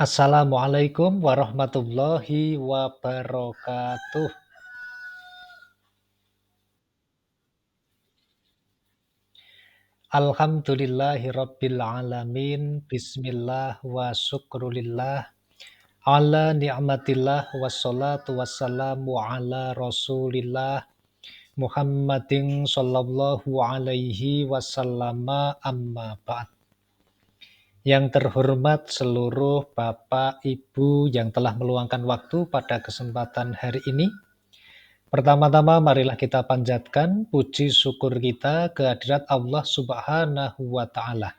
Assalamualaikum warahmatullahi wabarakatuh. Alhamdulillahirabbil alamin. Bismillah wa syukrulillah ala ni'matillah wassalatu wassalamu ala Rasulillah Muhammadin sallallahu alaihi wasallama amma ba'd. Yang terhormat seluruh Bapak, Ibu yang telah meluangkan waktu pada kesempatan hari ini. Pertama-tama marilah kita panjatkan puji syukur kita kehadirat Allah Subhanahu wa taala.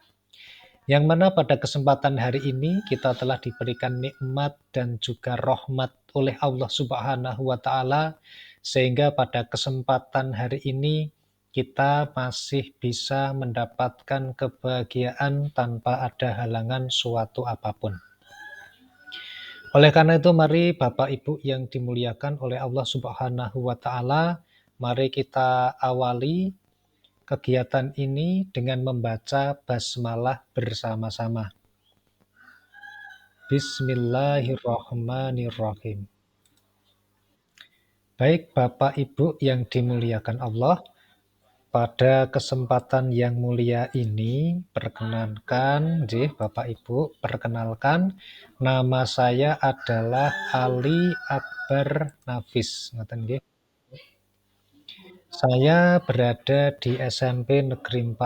Yang mana pada kesempatan hari ini kita telah diberikan nikmat dan juga rahmat oleh Allah Subhanahu wa taala sehingga pada kesempatan hari ini kita masih bisa mendapatkan kebahagiaan tanpa ada halangan suatu apapun. Oleh karena itu mari Bapak Ibu yang dimuliakan oleh Allah Subhanahu wa taala, mari kita awali kegiatan ini dengan membaca basmalah bersama-sama. Bismillahirrahmanirrahim. Baik Bapak Ibu yang dimuliakan Allah, pada kesempatan yang mulia ini perkenankan Bapak Ibu, perkenalkan nama saya adalah Ali Akbar Nafis. Ngoten nggih. Saya berada di SMP Negeri 41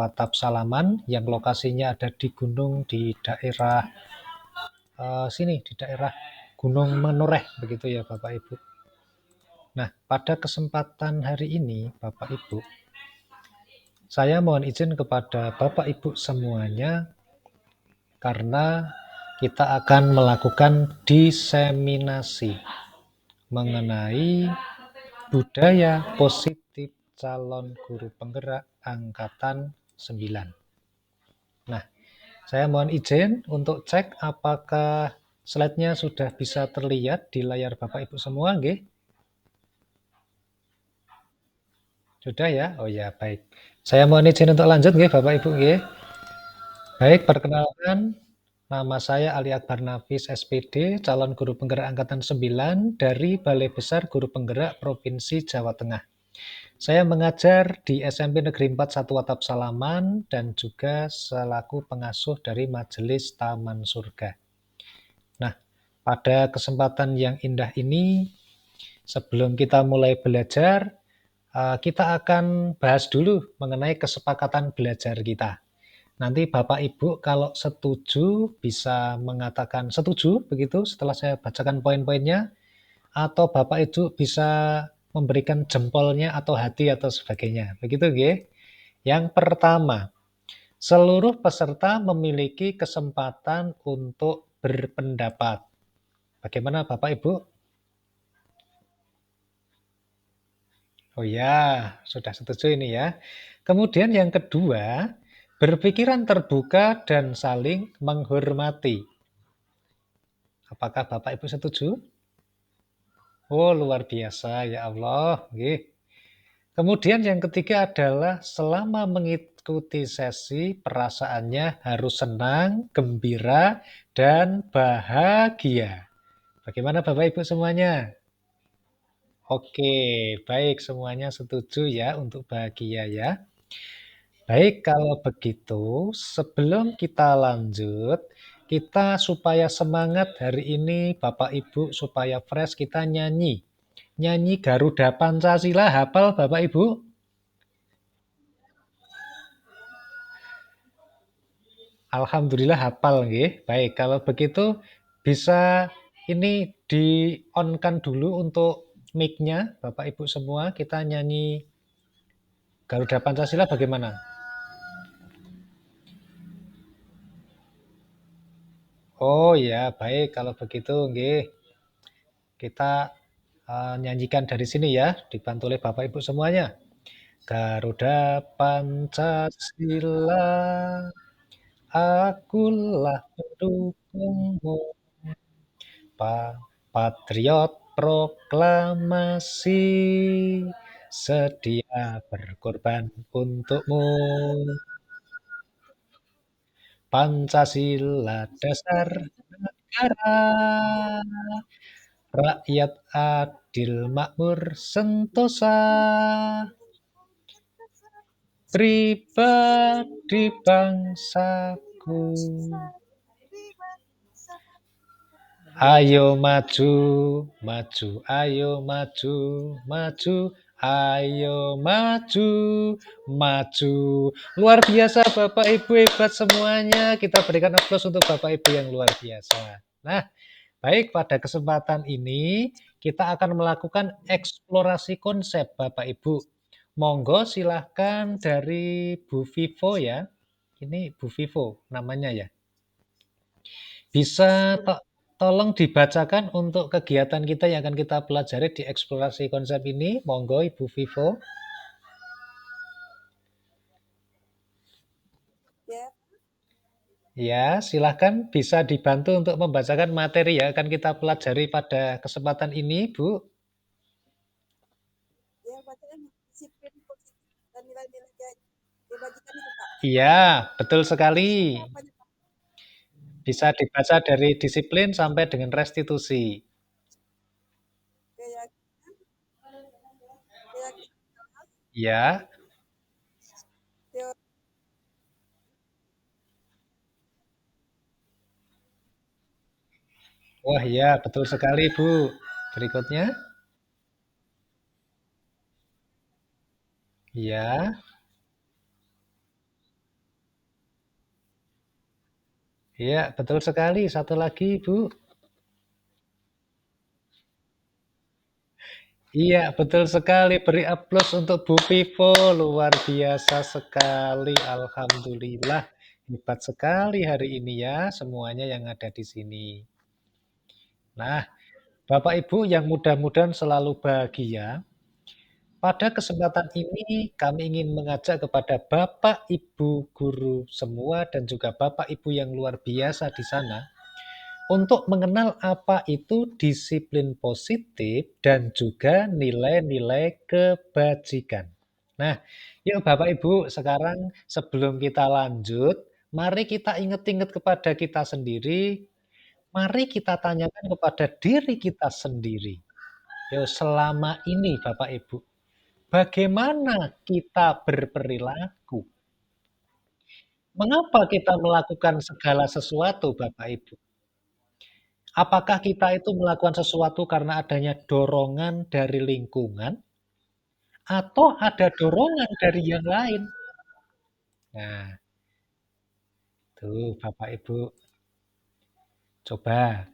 Atap Salaman yang lokasinya ada di gunung di daerah sini, di daerah Gunung Menoreh begitu ya Bapak Ibu. Nah, pada kesempatan hari ini Bapak Ibu, saya mohon izin kepada Bapak Ibu semuanya karena kita akan melakukan diseminasi mengenai budaya positif calon guru penggerak angkatan 9. Nah, saya mohon izin untuk cek apakah slide-nya sudah bisa terlihat di layar Bapak Ibu semua, nggih? Sudah ya? Oh ya, baik. Saya mohon izin untuk lanjut nggih Bapak Ibu nggih. Baik, perkenalkan nama saya Ali Akbar Nafis SPD, calon guru penggerak angkatan 9 dari Balai Besar Guru Penggerak Provinsi Jawa Tengah. Saya mengajar di SMP Negeri 41 Atap Salaman dan juga selaku pengasuh dari Majelis Taman Surga. Nah, pada kesempatan yang indah ini, sebelum kita mulai belajar, kita akan bahas dulu mengenai kesepakatan belajar kita. Nanti Bapak Ibu kalau setuju bisa mengatakan setuju begitu setelah saya bacakan poin-poinnya, atau Bapak Ibu bisa memberikan jempolnya atau hati atau sebagainya. Begitu nggih? Yang pertama, seluruh peserta memiliki kesempatan untuk berpendapat. Bagaimana Bapak Ibu? Oh ya, sudah setuju ini ya. Kemudian yang kedua, berpikiran terbuka dan saling menghormati. Apakah Bapak Ibu setuju? Oh, luar biasa ya Allah. Nggih. Kemudian yang ketiga adalah selama mengikuti sesi, perasaannya harus senang, gembira, dan bahagia. Bagaimana Bapak Ibu semuanya? Oke, baik semuanya setuju ya untuk bahagia ya. Baik, kalau begitu sebelum kita lanjut, kita supaya semangat hari ini Bapak Ibu, supaya fresh kita nyanyi. Nyanyi Garuda Pancasila, hafal Bapak Ibu? Alhamdulillah hafal nggih. Baik, kalau begitu bisa ini di-on-kan dulu untuk mic-nya Bapak Ibu semua, kita nyanyi Garuda Pancasila bagaimana? Oh ya, baik kalau begitu nggih. Kita nyanyikan dari sini ya, dibantu oleh Bapak Ibu semuanya. Garuda Pancasila, akulah pendukungmu. Patriot proklamasi, sedia berkorban untukmu. Pancasila dasar negara, rakyat adil makmur sentosa, pribadi bangsaku. Ayo maju, maju, ayo maju, maju, ayo maju, maju. Luar biasa Bapak Ibu, hebat semuanya. Kita berikan aplaus untuk Bapak Ibu yang luar biasa. Nah, baik, pada kesempatan ini kita akan melakukan eksplorasi konsep Bapak Ibu. Monggo silahkan dari Bu Vivo ya. Ini Bu Vivo namanya ya. Bisa tolong dibacakan untuk kegiatan kita yang akan kita pelajari di eksplorasi konsep ini. Monggo Ibu Vivo. Ya, silahkan bisa dibantu untuk membacakan materi yang akan kita pelajari pada kesempatan ini, Bu. Iya, betul sekali. Bisa dibaca dari disiplin sampai dengan restitusi. Ya, wah ya, betul sekali, Bu. Berikutnya, ya, ya, betul sekali. Satu lagi, Bu. Iya, betul sekali. Beri aplaus untuk Bu Vivo. Luar biasa sekali. Alhamdulillah. Hebat sekali hari ini ya, semuanya yang ada di sini. Nah, Bapak Ibu yang mudah-mudahan selalu bahagia, pada kesempatan ini kami ingin mengajak kepada Bapak Ibu guru semua dan juga Bapak Ibu yang luar biasa di sana untuk mengenal apa itu disiplin positif dan juga nilai-nilai kebajikan. Nah, yuk Bapak Ibu, sekarang sebelum kita lanjut, mari kita ingat-ingat kepada kita sendiri, mari kita tanyakan kepada diri kita sendiri. Yuk, selama ini Bapak Ibu, bagaimana kita berperilaku? Mengapa kita melakukan segala sesuatu Bapak Ibu? Apakah kita itu melakukan sesuatu karena adanya dorongan dari lingkungan atau ada dorongan dari yang lain? Nah, tuh Bapak Ibu, coba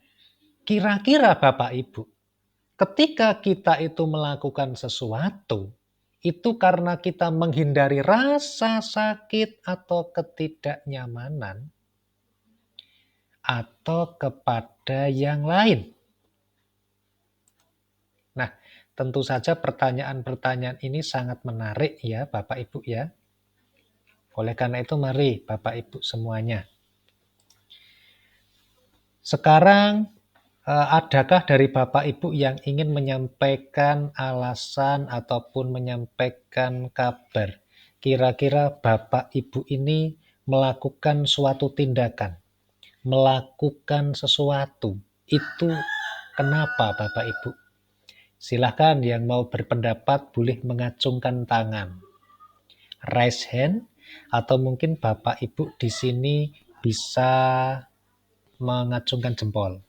kira-kira Bapak Ibu, ketika kita itu melakukan sesuatu, itu karena kita menghindari rasa sakit atau ketidaknyamanan atau kepada yang lain. Nah, tentu saja pertanyaan-pertanyaan ini sangat menarik ya Bapak Ibu ya. Oleh karena itu mari Bapak Ibu semuanya. Sekarang adakah dari Bapak Ibu yang ingin menyampaikan alasan ataupun menyampaikan kabar? Kira-kira Bapak Ibu ini melakukan suatu tindakan, melakukan sesuatu. Itu kenapa Bapak Ibu? Silahkan yang mau berpendapat boleh mengacungkan tangan. Raise hand atau mungkin Bapak Ibu di sini bisa mengacungkan jempol.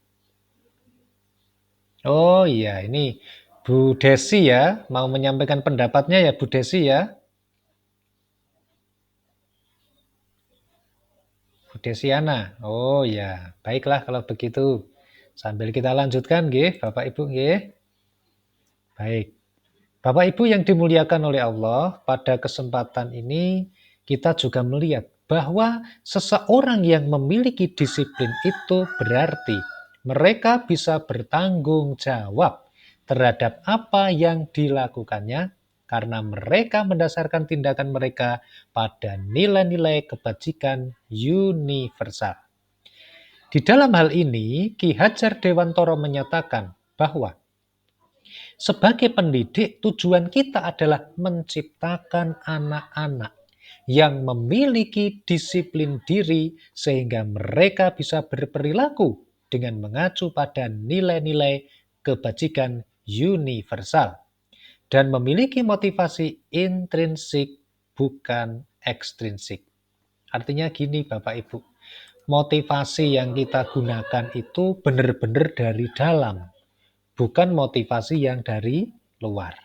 Oh iya, ini Bu Desi ya, mau menyampaikan pendapatnya ya Bu Desi ya. Bu Desiana. Oh ya, baiklah kalau begitu. Sambil kita lanjutkan nggih, Bapak Ibu nggih. Baik. Bapak Ibu yang dimuliakan oleh Allah, pada kesempatan ini kita juga melihat bahwa seseorang yang memiliki disiplin itu berarti mereka bisa bertanggung jawab terhadap apa yang dilakukannya karena mereka mendasarkan tindakan mereka pada nilai-nilai kebajikan universal. Di dalam hal ini, Ki Hajar Dewantoro menyatakan bahwa sebagai pendidik, tujuan kita adalah menciptakan anak-anak yang memiliki disiplin diri sehingga mereka bisa berperilaku dengan mengacu pada nilai-nilai kebajikan universal dan memiliki motivasi intrinsik bukan ekstrinsik. Artinya gini Bapak Ibu, motivasi yang kita gunakan itu benar-benar dari dalam, bukan motivasi yang dari luar.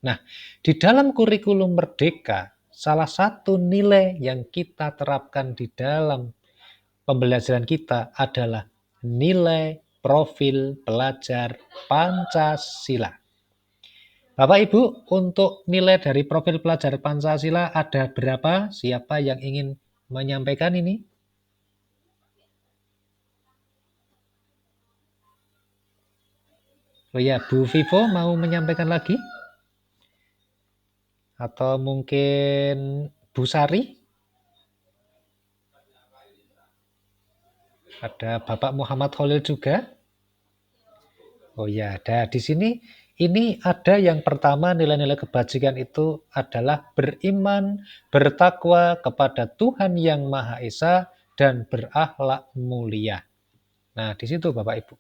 Nah, di dalam kurikulum Merdeka, salah satu nilai yang kita terapkan di dalam pembelajaran kita adalah nilai profil pelajar Pancasila. Bapak Ibu, untuk nilai dari profil pelajar Pancasila ada berapa? Siapa yang ingin menyampaikan ini? Oh ya, Bu Vivo mau menyampaikan lagi? Atau mungkin Bu Sari? Ada Bapak Muhammad Khalil juga? Oh ya, ada di sini. Ini ada yang pertama, nilai-nilai kebajikan itu adalah beriman, bertakwa kepada Tuhan Yang Maha Esa, dan berakhlak mulia. Nah, di situ Bapak Ibu.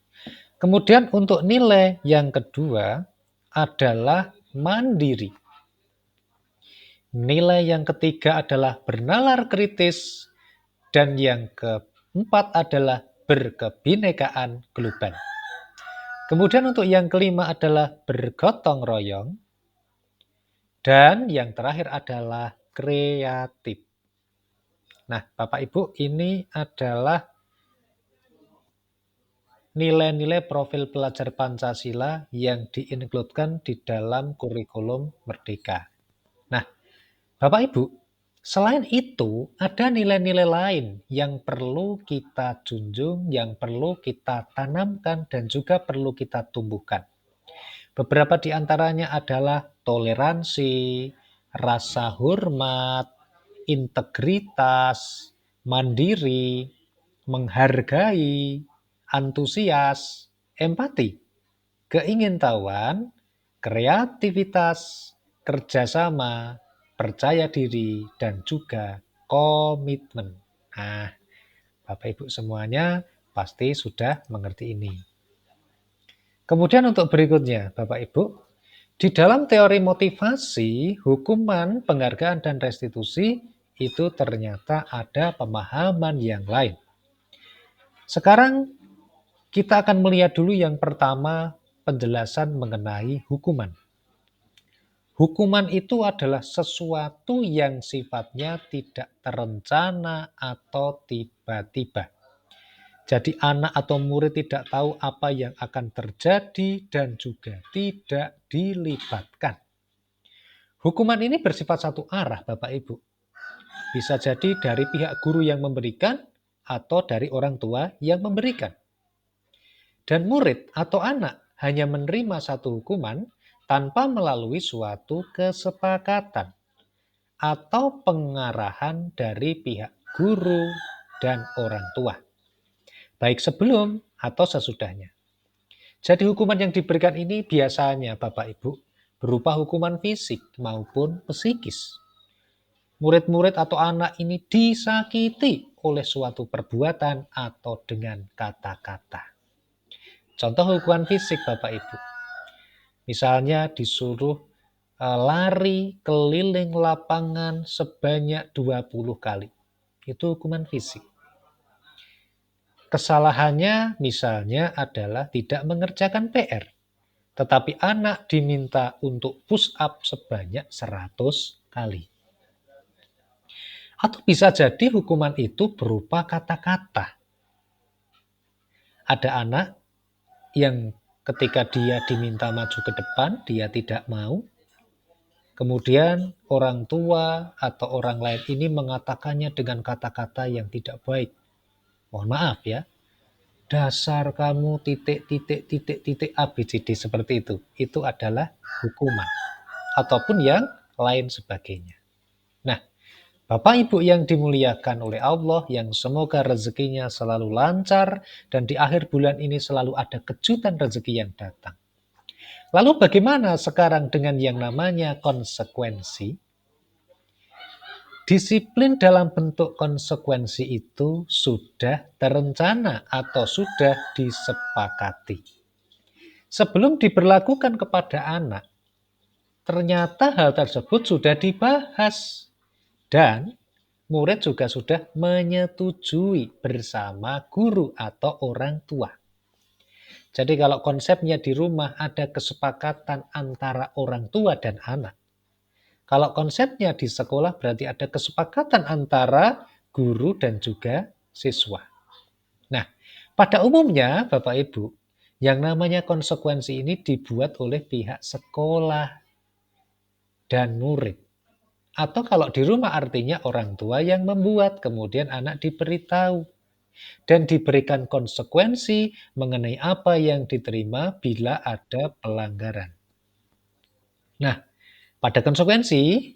Kemudian untuk nilai yang kedua adalah mandiri. Nilai yang ketiga adalah bernalar kritis. Dan yang keempat adalah berkebinekaan global. Kemudian untuk yang kelima adalah bergotong royong. Dan yang terakhir adalah kreatif. Nah, Bapak Ibu, ini adalah nilai-nilai profil pelajar Pancasila yang diinkludkan di dalam kurikulum Merdeka. Nah, Bapak Ibu, selain itu ada nilai-nilai lain yang perlu kita junjung, yang perlu kita tanamkan, dan juga perlu kita tumbuhkan. Beberapa di antaranya adalah toleransi, rasa hormat, integritas, mandiri, menghargai, antusias, empati, keingintahuan, kreativitas, kerjasama, percaya diri, dan juga komitmen. Nah, Bapak Ibu semuanya pasti sudah mengerti ini. Kemudian untuk berikutnya, Bapak Ibu, di dalam teori motivasi, hukuman, penghargaan, dan restitusi itu ternyata ada pemahaman yang lain. Sekarang kita akan melihat dulu yang pertama, penjelasan mengenai hukuman. Hukuman itu adalah sesuatu yang sifatnya tidak terencana atau tiba-tiba. Jadi anak atau murid tidak tahu apa yang akan terjadi dan juga tidak dilibatkan. Hukuman ini bersifat satu arah Bapak Ibu. Bisa jadi dari pihak guru yang memberikan atau dari orang tua yang memberikan. Dan murid atau anak hanya menerima satu hukuman tanpa melalui suatu kesepakatan atau pengarahan dari pihak guru dan orang tua, baik sebelum atau sesudahnya. Jadi hukuman yang diberikan ini biasanya Bapak Ibu berupa hukuman fisik maupun psikis. Murid-murid atau anak ini disakiti oleh suatu perbuatan atau dengan kata-kata. Contoh hukuman fisik Bapak Ibu. Misalnya disuruh lari keliling lapangan sebanyak 20 kali. Itu hukuman fisik. Kesalahannya misalnya adalah tidak mengerjakan PR. Tetapi anak diminta untuk push up sebanyak 100 kali. Atau bisa jadi hukuman itu berupa kata-kata. Ada anak yang ketika dia diminta maju ke depan, dia tidak mau. Kemudian orang tua atau orang lain ini mengatakannya dengan kata-kata yang tidak baik. Mohon maaf ya, dasar kamu titik ABCD seperti itu. Itu adalah hukuman. Ataupun yang lain sebagainya. Nah, Bapak Ibu yang dimuliakan oleh Allah, yang semoga rezekinya selalu lancar dan di akhir bulan ini selalu ada kejutan rezeki yang datang. Lalu bagaimana sekarang dengan yang namanya konsekuensi? Disiplin dalam bentuk konsekuensi itu sudah terencana atau sudah disepakati. Sebelum diberlakukan kepada anak, ternyata hal tersebut sudah dibahas dan murid juga sudah menyetujui bersama guru atau orang tua. Jadi kalau konsepnya di rumah ada kesepakatan antara orang tua dan anak. Kalau konsepnya di sekolah berarti ada kesepakatan antara guru dan juga siswa. Nah, pada umumnya Bapak Ibu, yang namanya konsekuensi ini dibuat oleh pihak sekolah dan murid. Atau kalau di rumah artinya orang tua yang membuat, kemudian anak diberitahu. Dan diberikan konsekuensi mengenai apa yang diterima bila ada pelanggaran. Nah, pada konsekuensi,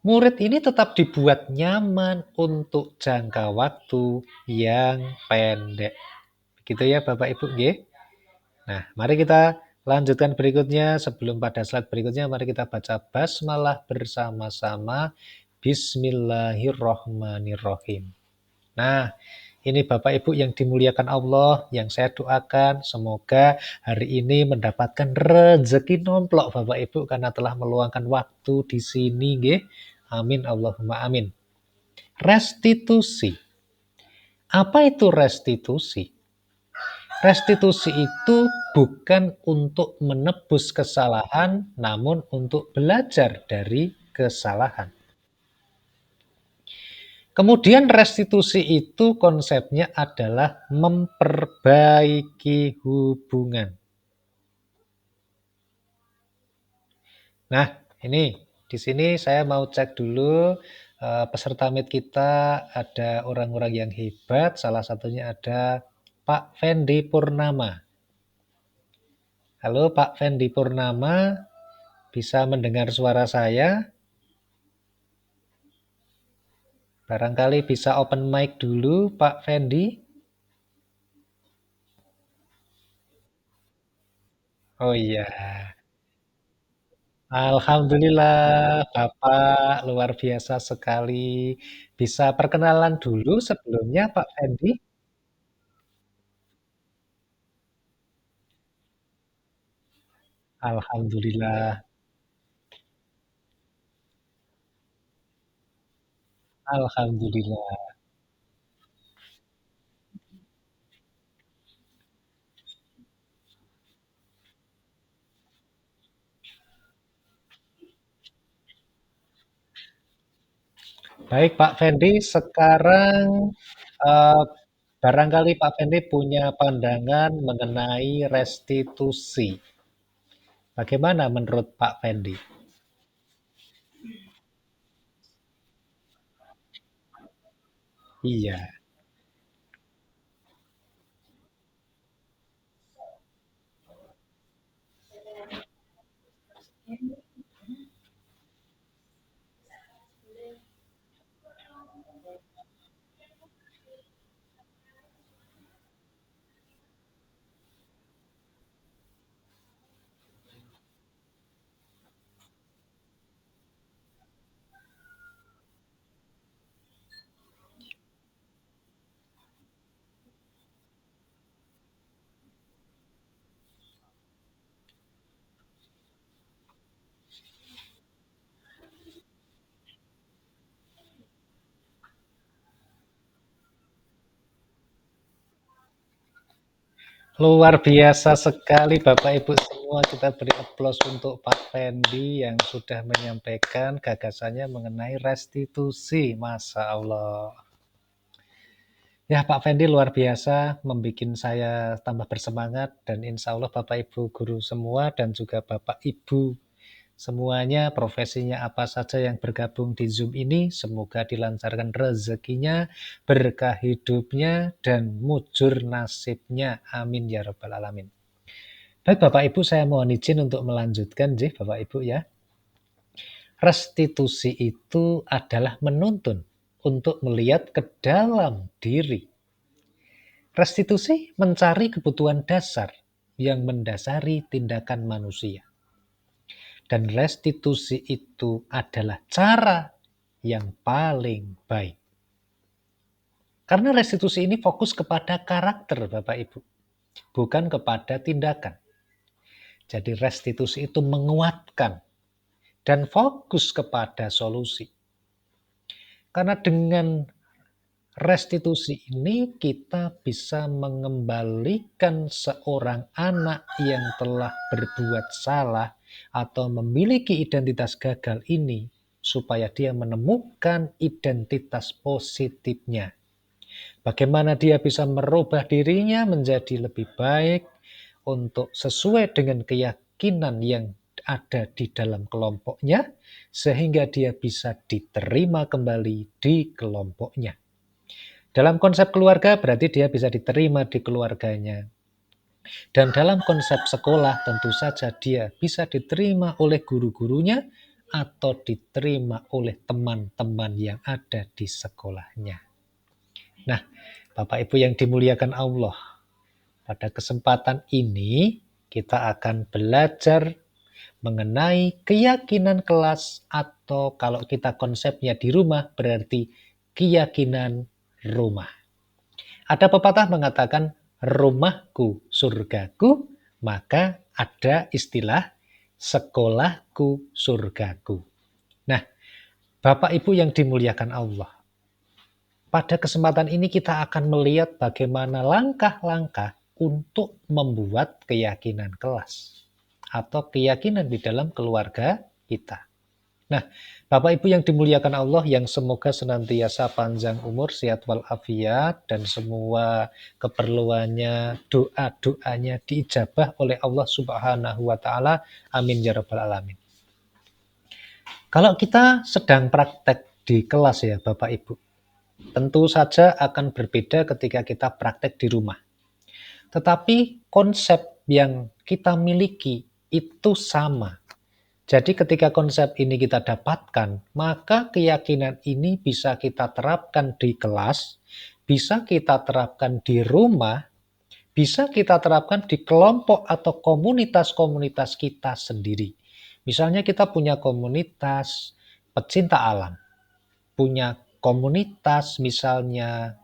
murid ini tetap dibuat nyaman untuk jangka waktu yang pendek. Begitu ya Bapak Ibu, nggih? Nah, mari kita lanjutkan berikutnya. Sebelum pada slide berikutnya, mari kita baca basmalah bersama-sama. Bismillahirrohmanirrohim. Nah, ini Bapak Ibu yang dimuliakan Allah, yang saya doakan semoga hari ini mendapatkan rezeki nomplok Bapak Ibu karena telah meluangkan waktu di sini, nggih. Amin Allahumma amin. Restitusi. Apa itu restitusi? Restitusi itu bukan untuk menebus kesalahan, namun untuk belajar dari kesalahan. Kemudian restitusi itu konsepnya adalah memperbaiki hubungan. Nah, ini di sini saya mau cek dulu peserta meet kita ada orang-orang yang hebat, salah satunya ada Pak Fendi Purnama. Halo Pak Fendi Purnama, bisa mendengar suara saya? Barangkali bisa open mic dulu Pak Fendi. Oh iya. Alhamdulillah, Bapak luar biasa sekali. Bisa perkenalan dulu sebelumnya Pak Fendi? Alhamdulillah, alhamdulillah. Baik Pak Fendi, sekarang eh, barangkali Pak Fendi punya pandangan mengenai restitusi. Bagaimana menurut Pak Fendi? Iya. Luar biasa sekali Bapak Ibu semua. Kita beri aplaus untuk Pak Fendi yang sudah menyampaikan gagasannya mengenai restitusi. Masya Allah. Ya Pak Fendi luar biasa, membuat saya tambah bersemangat dan insya Allah Bapak Ibu guru semua dan juga Bapak Ibu semuanya profesinya apa saja yang bergabung di Zoom ini, semoga dilancarkan rezekinya, berkah hidupnya, dan mujur nasibnya. Amin ya Rabbal Alamin. Baik Bapak Ibu, saya mohon izin untuk melanjutkan, Bapak Ibu ya. Restitusi itu adalah menuntun untuk melihat ke dalam diri. Restitusi mencari kebutuhan dasar yang mendasari tindakan manusia. Dan restitusi itu adalah cara yang paling baik. Karena restitusi ini fokus kepada karakter Bapak Ibu, bukan kepada tindakan. Jadi restitusi itu menguatkan dan fokus kepada solusi. Karena dengan restitusi ini kita bisa mengembalikan seorang anak yang telah berbuat salah atau memiliki identitas gagal ini supaya dia menemukan identitas positifnya. Bagaimana dia bisa merubah dirinya menjadi lebih baik untuk sesuai dengan keyakinan yang ada di dalam kelompoknya, sehingga dia bisa diterima kembali di kelompoknya. Dalam konsep keluarga berarti dia bisa diterima di keluarganya. Dan dalam konsep sekolah tentu saja dia bisa diterima oleh guru-gurunya atau diterima oleh teman-teman yang ada di sekolahnya. Nah, Bapak Ibu yang dimuliakan Allah, pada kesempatan ini kita akan belajar mengenai keyakinan kelas atau kalau kita konsepnya di rumah berarti keyakinan rumah. Ada pepatah mengatakan rumahku surgaku, maka ada istilah sekolahku surgaku. Nah, Bapak Ibu yang dimuliakan Allah, pada kesempatan ini kita akan melihat bagaimana langkah-langkah untuk membuat keyakinan kelas atau keyakinan di dalam keluarga kita. Nah, Bapak Ibu yang dimuliakan Allah, yang semoga senantiasa panjang umur, sehat walafiat, dan semua keperluannya, doa-doanya diijabah oleh Allah Subhanahu wa Ta'ala. Amin ya Rabbal 'Alamin. Kalau kita sedang praktek di kelas ya Bapak Ibu, tentu saja akan berbeda ketika kita praktek di rumah. Tetapi konsep yang kita miliki itu sama. Jadi ketika konsep ini kita dapatkan, maka keyakinan ini bisa kita terapkan di kelas, bisa kita terapkan di rumah, bisa kita terapkan di kelompok atau komunitas-komunitas kita sendiri. Misalnya kita punya komunitas pecinta alam, punya komunitas misalnya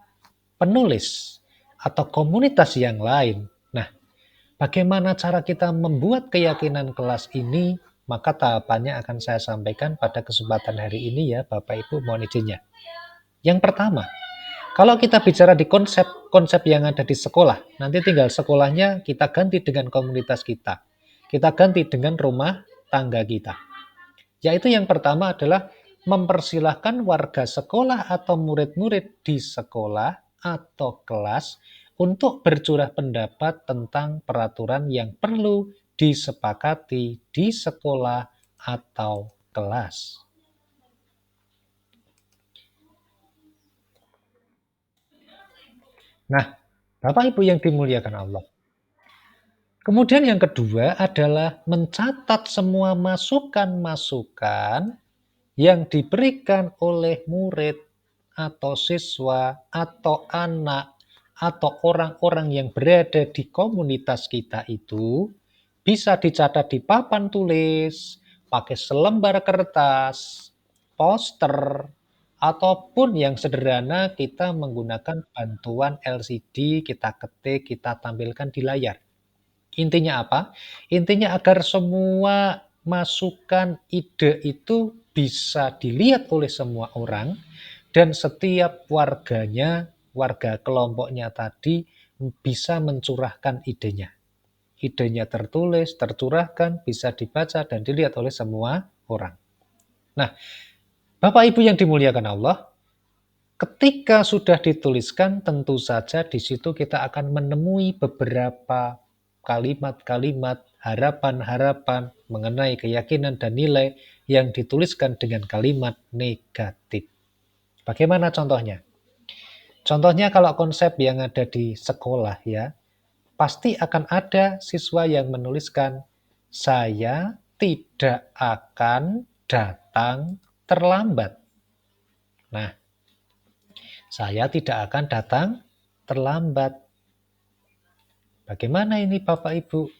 penulis, atau komunitas yang lain. Nah, bagaimana cara kita membuat keyakinan kelas ini? Maka tahapannya akan saya sampaikan pada kesempatan hari ini ya Bapak Ibu, mohon izinnya. Yang pertama, kalau kita bicara di konsep yang ada di sekolah, nanti tinggal sekolahnya kita ganti dengan komunitas kita. Kita ganti dengan rumah tangga kita. Yaitu yang pertama adalah mempersilahkan warga sekolah atau murid-murid di sekolah atau kelas untuk bercurah pendapat tentang peraturan yang perlu disepakati di sekolah atau kelas. Nah, Bapak Ibu yang dimuliakan Allah. Kemudian yang kedua adalah mencatat semua masukan-masukan yang diberikan oleh murid atau siswa atau anak atau orang-orang yang berada di komunitas kita itu bisa dicatat di papan tulis, pakai selembar kertas, poster, ataupun yang sederhana kita menggunakan bantuan LCD, kita ketik, kita tampilkan di layar. Intinya apa? Intinya agar semua masukan, ide itu bisa dilihat oleh semua orang dan setiap warganya, warga kelompoknya tadi bisa mencurahkan idenya. Idenya tertulis, tercurahkan, bisa dibaca dan dilihat oleh semua orang. Nah, Bapak Ibu yang dimuliakan Allah, ketika sudah dituliskan, tentu saja di situ kita akan menemui beberapa kalimat-kalimat, harapan-harapan mengenai keyakinan dan nilai yang dituliskan dengan kalimat negatif. Bagaimana contohnya? Contohnya kalau konsep yang ada di sekolah ya, pasti akan ada siswa yang menuliskan, saya tidak akan datang terlambat. Nah, saya tidak akan datang terlambat. Bagaimana ini Bapak Ibu?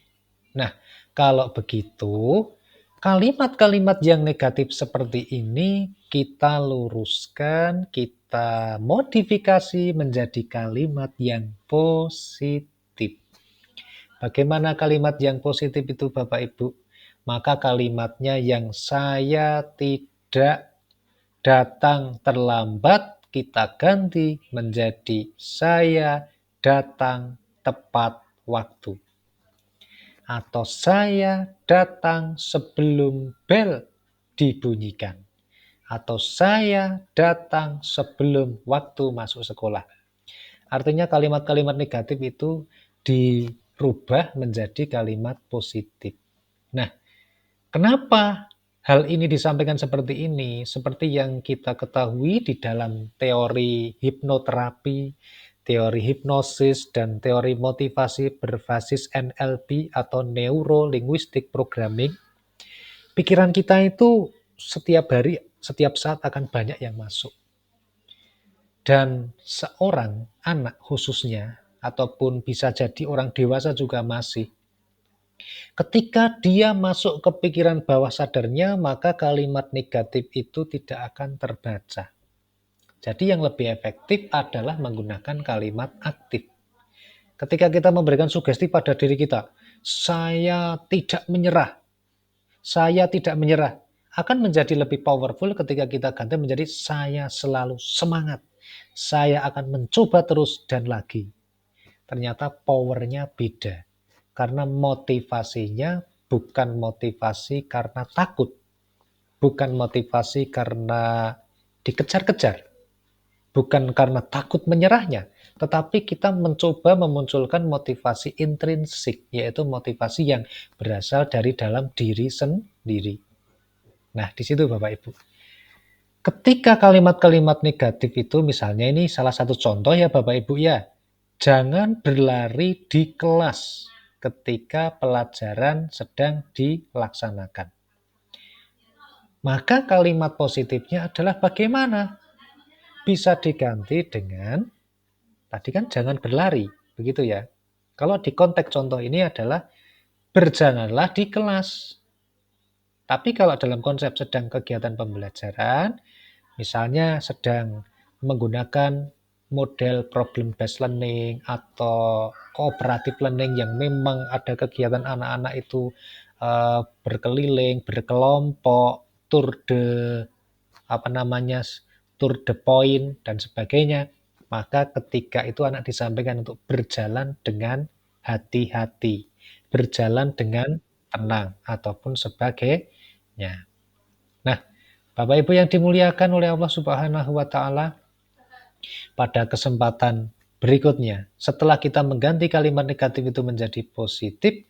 Nah, kalau begitu, kalimat-kalimat yang negatif seperti ini kita luruskan, kita modifikasi menjadi kalimat yang positif. Bagaimana kalimat yang positif itu Bapak Ibu? Maka kalimatnya yang saya tidak datang terlambat, kita ganti menjadi saya datang tepat waktu. Atau saya datang sebelum bel dibunyikan. Atau saya datang sebelum waktu masuk sekolah. Artinya kalimat-kalimat negatif itu dirubah menjadi kalimat positif. Nah, kenapa hal ini disampaikan seperti ini? Seperti yang kita ketahui di dalam teori hipnoterapi, teori hipnosis, dan teori motivasi berbasis NLP atau Neuro Linguistic Programming, pikiran kita itu setiap hari, setiap saat akan banyak yang masuk. Dan seorang anak khususnya, ataupun bisa jadi orang dewasa juga masih, ketika dia masuk ke pikiran bawah sadarnya, maka kalimat negatif itu tidak akan terbaca. Jadi yang lebih efektif adalah menggunakan kalimat aktif. Ketika kita memberikan sugesti pada diri kita, saya tidak menyerah, saya tidak menyerah, akan menjadi lebih powerful ketika kita ganti menjadi saya selalu semangat, saya akan mencoba terus dan lagi. Ternyata powernya beda. Karena motivasinya bukan motivasi karena takut. Bukan motivasi karena dikejar-kejar. Bukan karena takut menyerahnya. Tetapi kita mencoba memunculkan motivasi intrinsik. Yaitu motivasi yang berasal dari dalam diri sendiri. Nah, di situ Bapak Ibu. Ketika kalimat-kalimat negatif itu, misalnya ini salah satu contoh ya Bapak Ibu ya, jangan berlari di kelas ketika pelajaran sedang dilaksanakan. Maka kalimat positifnya adalah bagaimana? Bisa diganti dengan, tadi kan jangan berlari, begitu ya. Kalau di konteks contoh ini adalah, berjalanlah di kelas. Tapi kalau dalam konsep sedang kegiatan pembelajaran, misalnya sedang menggunakan model problem based learning atau cooperative learning yang memang ada kegiatan anak-anak itu berkeliling, berkelompok, tour the point dan sebagainya, maka ketika itu anak disampaikan untuk berjalan dengan hati-hati, berjalan dengan tenang ataupun sebagainya. Nah, Bapak Ibu yang dimuliakan oleh Allah Subhanahu wa taala, pada kesempatan berikutnya, setelah kita mengganti kalimat negatif itu menjadi positif,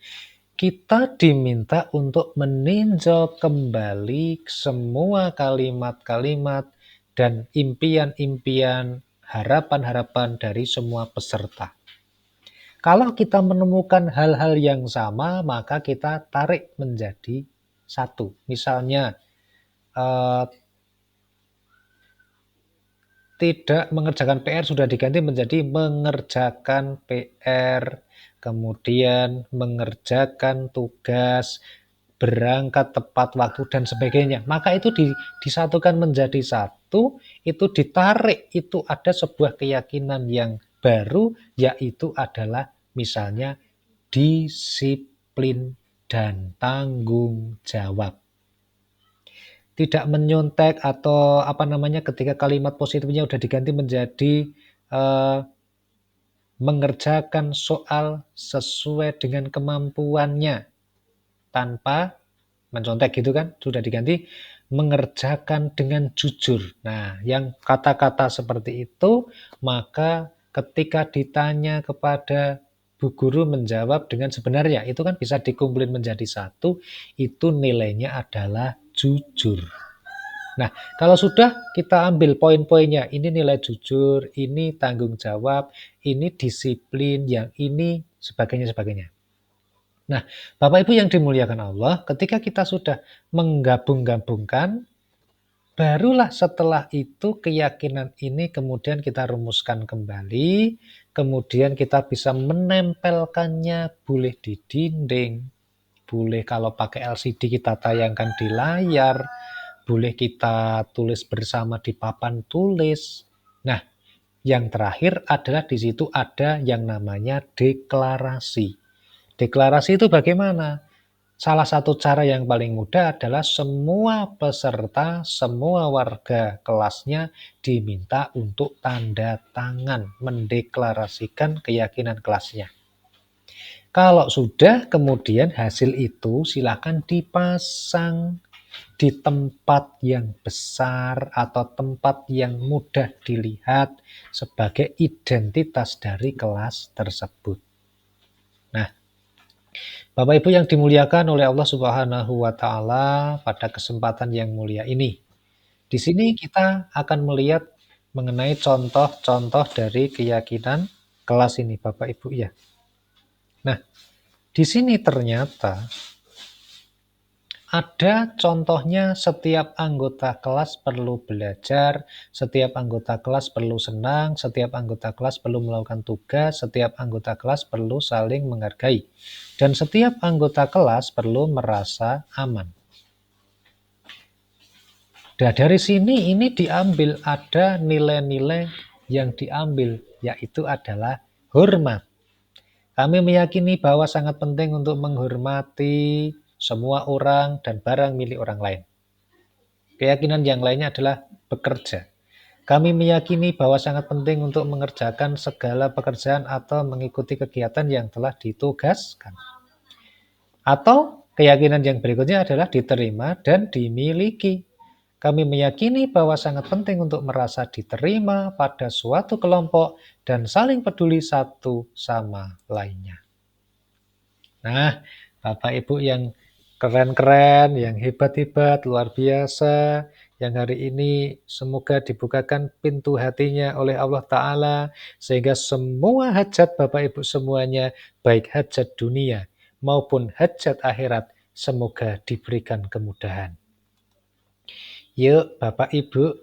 kita diminta untuk meninjau kembali semua kalimat-kalimat dan impian-impian, harapan-harapan dari semua peserta. Kalau kita menemukan hal-hal yang sama, maka kita tarik menjadi satu. Misalnya, tidak mengerjakan PR sudah diganti menjadi mengerjakan PR, kemudian mengerjakan tugas, berangkat tepat waktu, dan sebagainya. Maka itu disatukan menjadi satu, itu ditarik, itu ada sebuah keyakinan yang baru, yaitu adalah misalnya disiplin dan tanggung jawab. Tidak menyontek atau ketika kalimat positifnya udah diganti menjadi mengerjakan soal sesuai dengan kemampuannya tanpa mencontek gitu kan, sudah diganti mengerjakan dengan jujur. Nah, yang kata-kata seperti itu, maka ketika ditanya kepada Bu Guru menjawab dengan sebenarnya, itu kan bisa dikumpulin menjadi satu, itu nilainya adalah jujur. Nah, kalau sudah kita ambil poin-poinnya, ini nilai jujur, ini tanggung jawab, ini disiplin, yang ini sebagainya. Nah, Bapak Ibu yang dimuliakan Allah, ketika kita sudah menggabung-gabungkan, barulah setelah itu keyakinan ini kemudian kita rumuskan kembali, kemudian kita bisa menempelkannya, boleh di dinding, boleh kalau pakai LCD kita tayangkan di layar, boleh kita tulis bersama di papan tulis. Nah, yang terakhir adalah di situ ada yang namanya deklarasi. Deklarasi itu bagaimana? Salah satu cara yang paling mudah adalah semua peserta, semua warga kelasnya diminta untuk tanda tangan, mendeklarasikan keyakinan kelasnya. Kalau sudah, kemudian hasil itu silakan dipasang di tempat yang besar atau tempat yang mudah dilihat sebagai identitas dari kelas tersebut. Nah, Bapak Ibu yang dimuliakan oleh Allah Subhanahu wa taala, pada kesempatan yang mulia ini, di sini kita akan melihat mengenai contoh-contoh dari keyakinan kelas ini, Bapak Ibu ya. Nah, di sini ternyata ada contohnya setiap anggota kelas perlu belajar, setiap anggota kelas perlu senang, setiap anggota kelas perlu melakukan tugas, setiap anggota kelas perlu saling menghargai, dan setiap anggota kelas perlu merasa aman. Dan dari sini ini diambil ada nilai-nilai yang diambil, yaitu adalah hormat. Kami meyakini bahwa sangat penting untuk menghormati semua orang dan barang milik orang lain. Keyakinan yang lainnya adalah bekerja. Kami meyakini bahwa sangat penting untuk mengerjakan segala pekerjaan atau mengikuti kegiatan yang telah ditugaskan. Atau keyakinan yang berikutnya adalah diterima dan dimiliki. Kami meyakini bahwa sangat penting untuk merasa diterima pada suatu kelompok dan saling peduli satu sama lainnya. Nah, Bapak Ibu yang keren-keren, yang hebat-hebat, luar biasa, yang hari ini semoga dibukakan pintu hatinya oleh Allah Ta'ala, sehingga semua hajat Bapak Ibu semuanya, baik hajat dunia maupun hajat akhirat, semoga diberikan kemudahan. Yuk Bapak Ibu,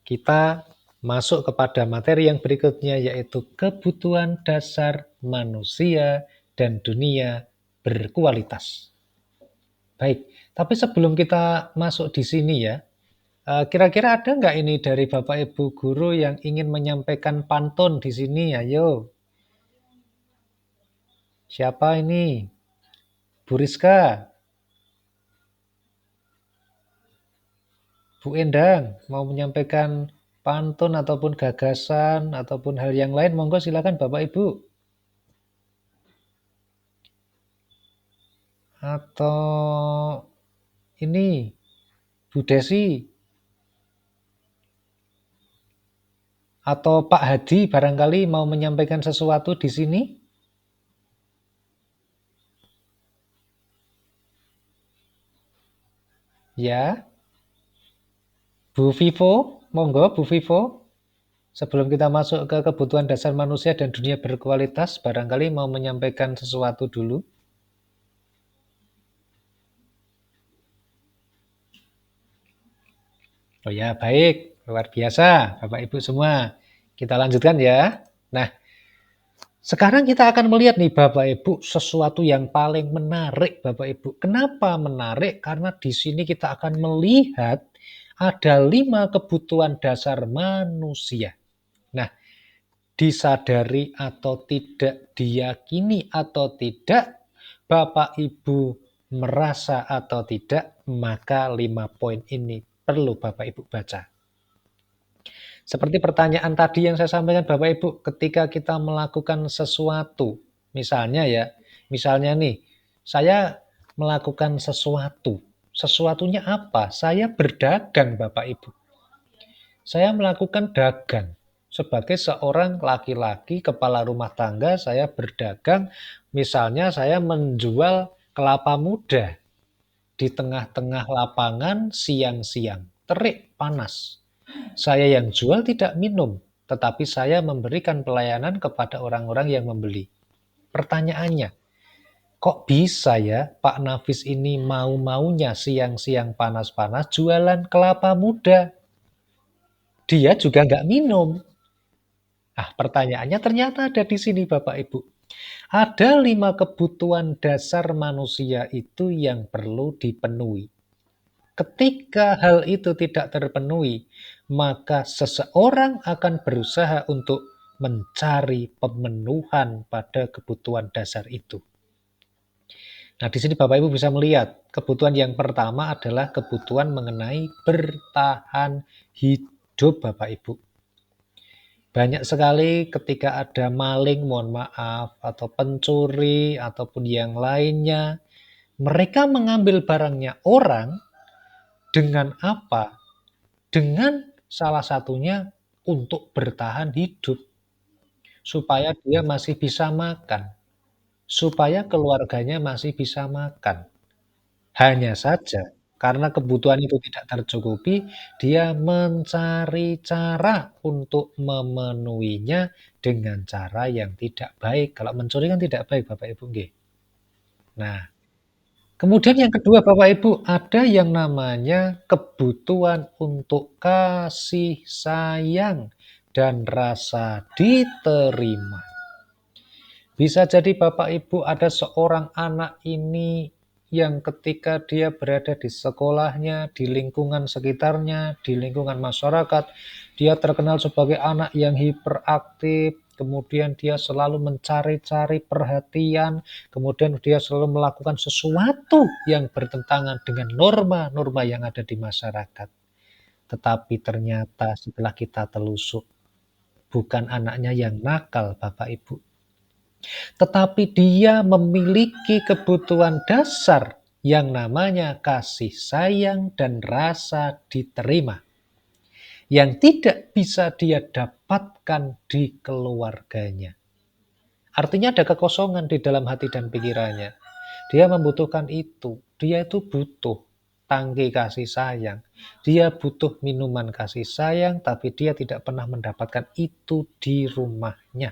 kita masuk kepada materi yang berikutnya, yaitu kebutuhan dasar manusia dan dunia berkualitas. Baik, tapi sebelum kita masuk di sini ya, kira-kira ada nggak ini dari Bapak Ibu guru yang ingin menyampaikan pantun di sini? Ayo, siapa ini? Bu Rizka, Bu Endang, mau menyampaikan pantun ataupun gagasan ataupun hal yang lain, monggo silakan Bapak Ibu. Atau ini Bu Desi atau Pak Hadi barangkali mau menyampaikan sesuatu di sini? Ya, Bu Vivo, monggo Bu Vivo. Sebelum kita masuk ke kebutuhan dasar manusia dan dunia berkualitas, barangkali mau menyampaikan sesuatu dulu. Oh ya, baik. Luar biasa, Bapak Ibu semua. Kita lanjutkan ya. Nah, sekarang kita akan melihat nih Bapak Ibu sesuatu yang paling menarik Bapak Ibu. Kenapa menarik? Karena di sini kita akan melihat ada 5 kebutuhan dasar manusia. Nah, disadari atau tidak, diyakini atau tidak, Bapak Ibu merasa atau tidak, maka 5 poin ini perlu Bapak Ibu baca. Seperti pertanyaan tadi yang saya sampaikan Bapak Ibu, ketika kita melakukan sesuatu, misalnya nih, saya melakukan sesuatu. Sesuatunya apa? Saya berdagang Bapak Ibu. Saya melakukan dagang. Sebagai seorang laki-laki kepala rumah tangga, saya berdagang. Misalnya saya menjual kelapa muda di tengah-tengah lapangan siang-siang. Terik, panas. Saya yang jual tidak minum, tetapi saya memberikan pelayanan kepada orang-orang yang membeli. Pertanyaannya, kok bisa ya Pak Nafis ini mau-maunya siang-siang panas-panas jualan kelapa muda? Dia juga nggak minum. Nah, pertanyaannya ternyata ada di sini Bapak Ibu. Ada 5 kebutuhan dasar manusia itu yang perlu dipenuhi. Ketika hal itu tidak terpenuhi, maka seseorang akan berusaha untuk mencari pemenuhan pada kebutuhan dasar itu. Nah, di sini Bapak Ibu bisa melihat, kebutuhan yang pertama adalah kebutuhan mengenai bertahan hidup Bapak Ibu. Banyak sekali ketika ada maling, mohon maaf, atau pencuri, ataupun yang lainnya, mereka mengambil barangnya orang dengan apa? Dengan salah satunya untuk bertahan hidup, supaya dia masih bisa makan, supaya keluarganya masih bisa makan. Hanya saja, karena kebutuhan itu tidak tercukupi, dia mencari cara untuk memenuhinya dengan cara yang tidak baik. Kalau mencuri kan tidak baik Bapak Ibu, nggih. Nah, kemudian yang kedua Bapak Ibu, ada yang namanya kebutuhan untuk kasih sayang dan rasa diterima. Bisa jadi Bapak Ibu ada seorang anak ini yang ketika dia berada di sekolahnya, di lingkungan sekitarnya, di lingkungan masyarakat, dia terkenal sebagai anak yang hiperaktif, kemudian dia selalu mencari-cari perhatian, kemudian dia selalu melakukan sesuatu yang bertentangan dengan norma-norma yang ada di masyarakat. Tetapi ternyata setelah kita telusuk, bukan anaknya yang nakal Bapak Ibu, tetapi dia memiliki kebutuhan dasar yang namanya kasih sayang dan rasa diterima, yang tidak bisa dia dapatkan di keluarganya. Artinya ada kekosongan di dalam hati dan pikirannya. Dia membutuhkan itu. Dia itu butuh tangki kasih sayang. Dia butuh minuman kasih sayang, tapi dia tidak pernah mendapatkan itu di rumahnya.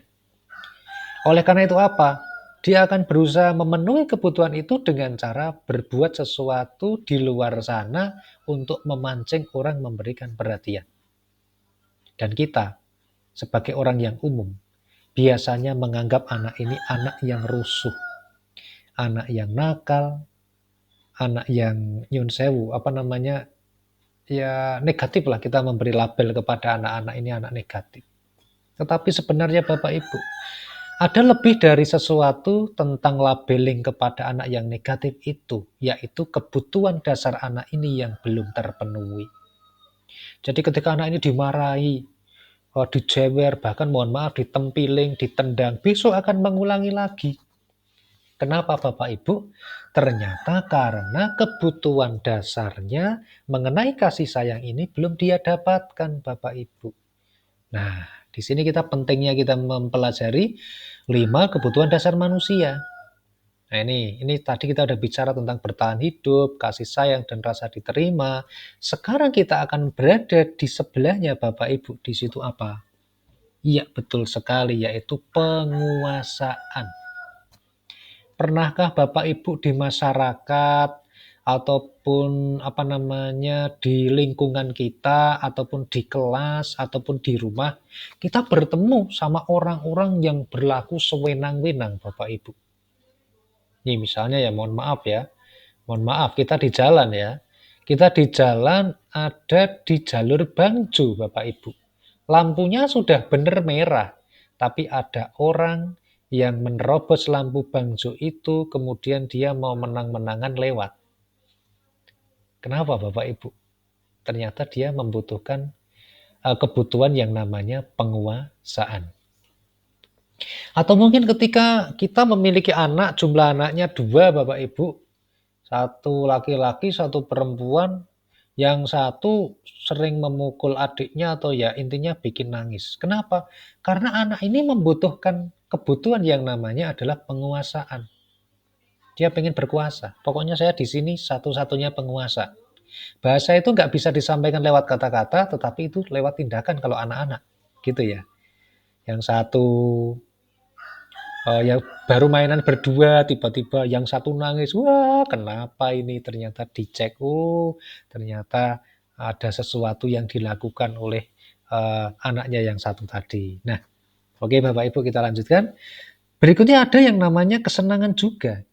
Oleh karena itu apa? Dia akan berusaha memenuhi kebutuhan itu dengan cara berbuat sesuatu di luar sana untuk memancing orang memberikan perhatian. Dan kita, sebagai orang yang umum, biasanya menganggap anak ini anak yang rusuh, anak yang nakal, anak yang nyun sewu, apa namanya, ya negatif lah, kita memberi label kepada anak-anak ini anak negatif. Tetapi sebenarnya Bapak Ibu, ada lebih dari sesuatu tentang labeling kepada anak yang negatif itu, yaitu kebutuhan dasar anak ini yang belum terpenuhi. Jadi ketika anak ini dimarahi, dijewer, bahkan mohon maaf ditempiling, ditendang, besok akan mengulangi lagi. Kenapa Bapak Ibu? Ternyata karena kebutuhan dasarnya mengenai kasih sayang ini belum dia dapatkan Bapak Ibu. Nah, di sini pentingnya kita mempelajari 5 kebutuhan dasar manusia. Nah, ini tadi kita udah bicara tentang bertahan hidup, kasih sayang dan rasa diterima. Sekarang kita akan berada di sebelahnya Bapak Ibu. Di situ apa? Iya, betul sekali, yaitu penguasaan. Pernahkah Bapak Ibu di masyarakat ataupun apa namanya di lingkungan kita ataupun di kelas ataupun di rumah kita bertemu sama orang-orang yang berlaku sewenang-wenang Bapak Ibu. Nih misalnya ya mohon maaf ya. Mohon maaf kita di jalan ya. Kita di jalan ada di jalur Bangjo Bapak Ibu. Lampunya sudah benar merah, tapi ada orang yang menerobos lampu Bangjo itu, kemudian dia mau menang-menangan lewat. Kenapa Bapak Ibu? Ternyata dia membutuhkan kebutuhan yang namanya penguasaan. Atau mungkin ketika kita memiliki anak, jumlah anaknya 2 Bapak Ibu, 1 laki-laki, 1 perempuan, yang satu sering memukul adiknya atau ya intinya bikin nangis. Kenapa? Karena anak ini membutuhkan kebutuhan yang namanya adalah penguasaan. Dia pengen berkuasa. Pokoknya saya di sini satu-satunya penguasa. Bahasa itu nggak bisa disampaikan lewat kata-kata, tetapi itu lewat tindakan kalau anak-anak. Gitu ya. Yang satu yang baru mainan berdua, tiba-tiba yang satu nangis, wah kenapa ini? Ternyata dicek, oh ternyata ada sesuatu yang dilakukan oleh anaknya yang satu tadi. Nah, oke Bapak Ibu kita lanjutkan. Berikutnya ada yang namanya kesenangan juga.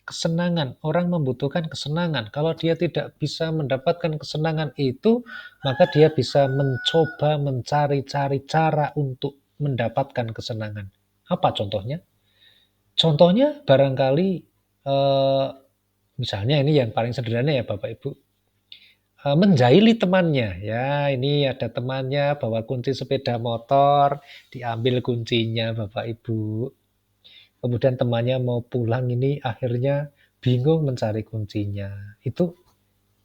kesenangan. Orang membutuhkan kesenangan. Kalau dia tidak bisa mendapatkan kesenangan itu, maka dia bisa mencoba mencari-cari cara untuk mendapatkan kesenangan. Apa contohnya? Contohnya barangkali, eee, misalnya ini yang paling sederhana ya Bapak Ibu, menjahili temannya. Ya, ini ada temannya bawa kunci sepeda motor, diambil kuncinya Bapak Ibu. Kemudian temannya mau pulang ini akhirnya bingung mencari kuncinya. Itu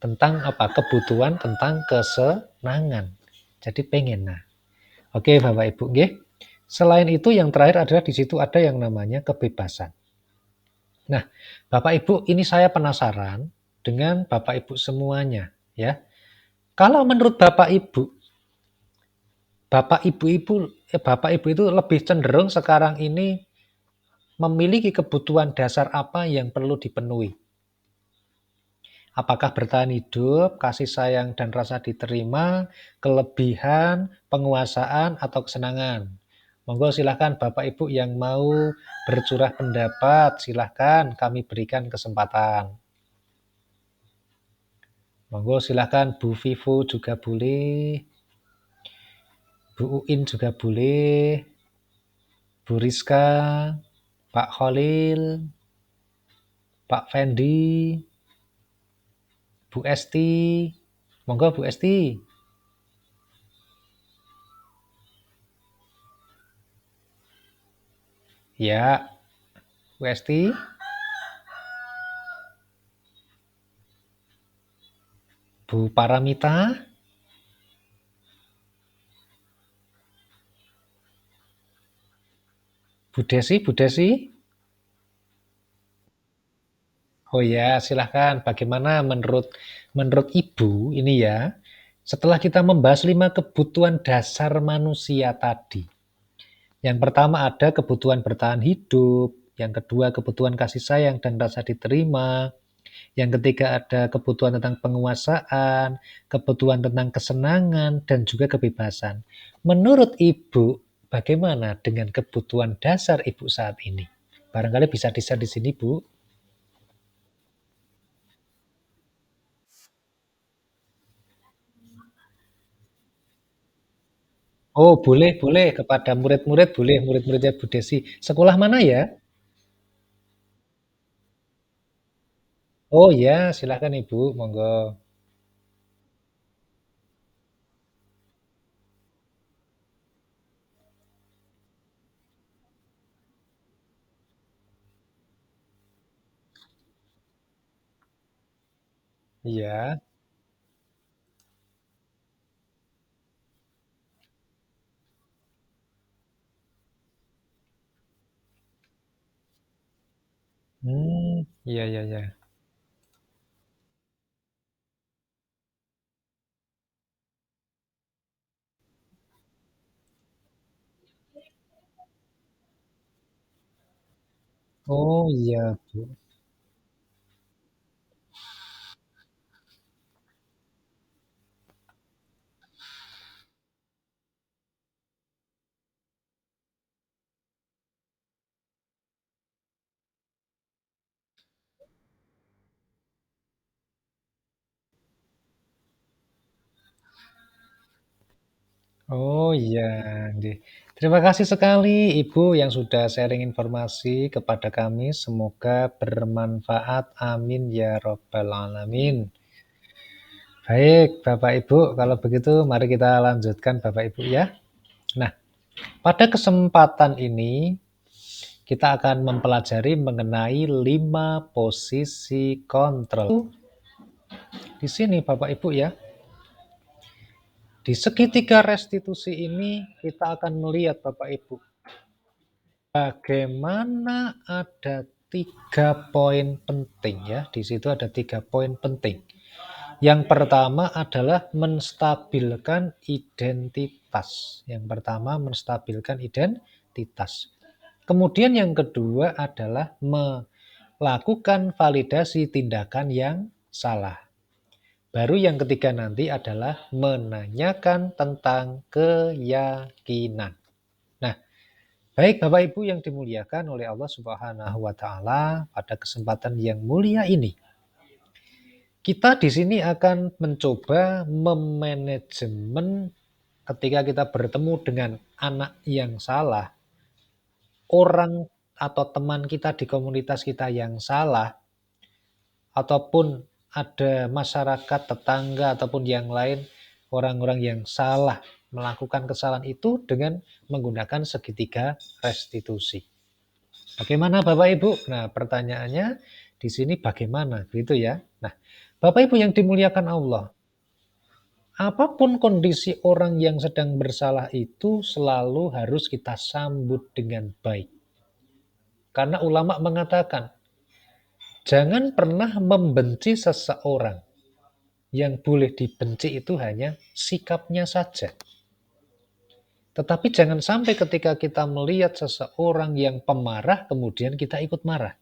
tentang apa? Kebutuhan tentang kesenangan. Jadi pengen. Nah, oke Bapak Ibu, nggih. Selain itu yang terakhir adalah di situ ada yang namanya kebebasan. Nah, Bapak Ibu, ini saya penasaran dengan Bapak Ibu semuanya, ya. Kalau menurut Bapak Ibu, Bapak Ibu itu lebih cenderung sekarang ini memiliki kebutuhan dasar apa yang perlu dipenuhi? Apakah bertahan hidup, kasih sayang dan rasa diterima, kelebihan, penguasaan, atau kesenangan? Monggo silahkan Bapak Ibu yang mau bercurah pendapat, silahkan kami berikan kesempatan. Monggo silahkan Bu Vivo juga boleh, Bu Uin juga boleh, Bu Rizka, Pak Khalil, Pak Fendi, Bu Esti. Monggo Bu Esti. Ya, Bu Esti. Bu Paramita. Bu Desi, Bu Desi. Oh ya, silahkan. Bagaimana menurut menurut Ibu ini ya, setelah kita membahas 5 kebutuhan dasar manusia tadi. Yang pertama ada kebutuhan bertahan hidup, yang kedua kebutuhan kasih sayang dan rasa diterima, yang ketiga ada kebutuhan tentang penguasaan, kebutuhan tentang kesenangan, dan juga kebebasan. Menurut Ibu, bagaimana dengan kebutuhan dasar Ibu saat ini? Barangkali bisa di-share di sini, Bu. Oh, boleh, boleh. Kepada murid-murid, boleh. Murid-muridnya Bu Desi. Sekolah mana ya? Oh ya, silahkan Ibu. Monggo. Iya. Iya, iya, iya. Oh iya, Bu. Oh iya, nggih. Terima kasih sekali Ibu yang sudah sharing informasi kepada kami. Semoga bermanfaat. Amin ya robbal alamin. Baik, Bapak Ibu, kalau begitu mari kita lanjutkan Bapak Ibu ya. Nah, pada kesempatan ini kita akan mempelajari mengenai 5 posisi kontrol. Di sini Bapak Ibu ya, di segitiga restitusi ini kita akan melihat Bapak Ibu, bagaimana ada 3 poin penting ya. Di situ ada 3 poin penting. Yang pertama adalah menstabilkan identitas. Yang pertama menstabilkan identitas. Kemudian yang kedua adalah melakukan validasi tindakan yang salah. Baru yang ketiga nanti adalah menanyakan tentang keyakinan. Nah, Baik Bapak Ibu yang dimuliakan oleh Allah Subhanahu wa taala, pada kesempatan yang mulia ini kita di sini akan mencoba memanajemen ketika kita bertemu dengan anak yang salah, orang atau teman kita di komunitas kita yang salah, ataupun ada masyarakat, tetangga, ataupun yang lain, orang-orang yang salah melakukan kesalahan itu dengan menggunakan segitiga restitusi. Bagaimana Bapak Ibu? Nah, pertanyaannya di sini bagaimana, gitu ya. Nah, Bapak Ibu yang dimuliakan Allah, apapun kondisi orang yang sedang bersalah itu selalu harus kita sambut dengan baik. Karena ulama mengatakan, jangan pernah membenci seseorang. Yang boleh dibenci itu hanya sikapnya saja. Tetapi jangan sampai ketika kita melihat seseorang yang pemarah, kemudian kita ikut marah.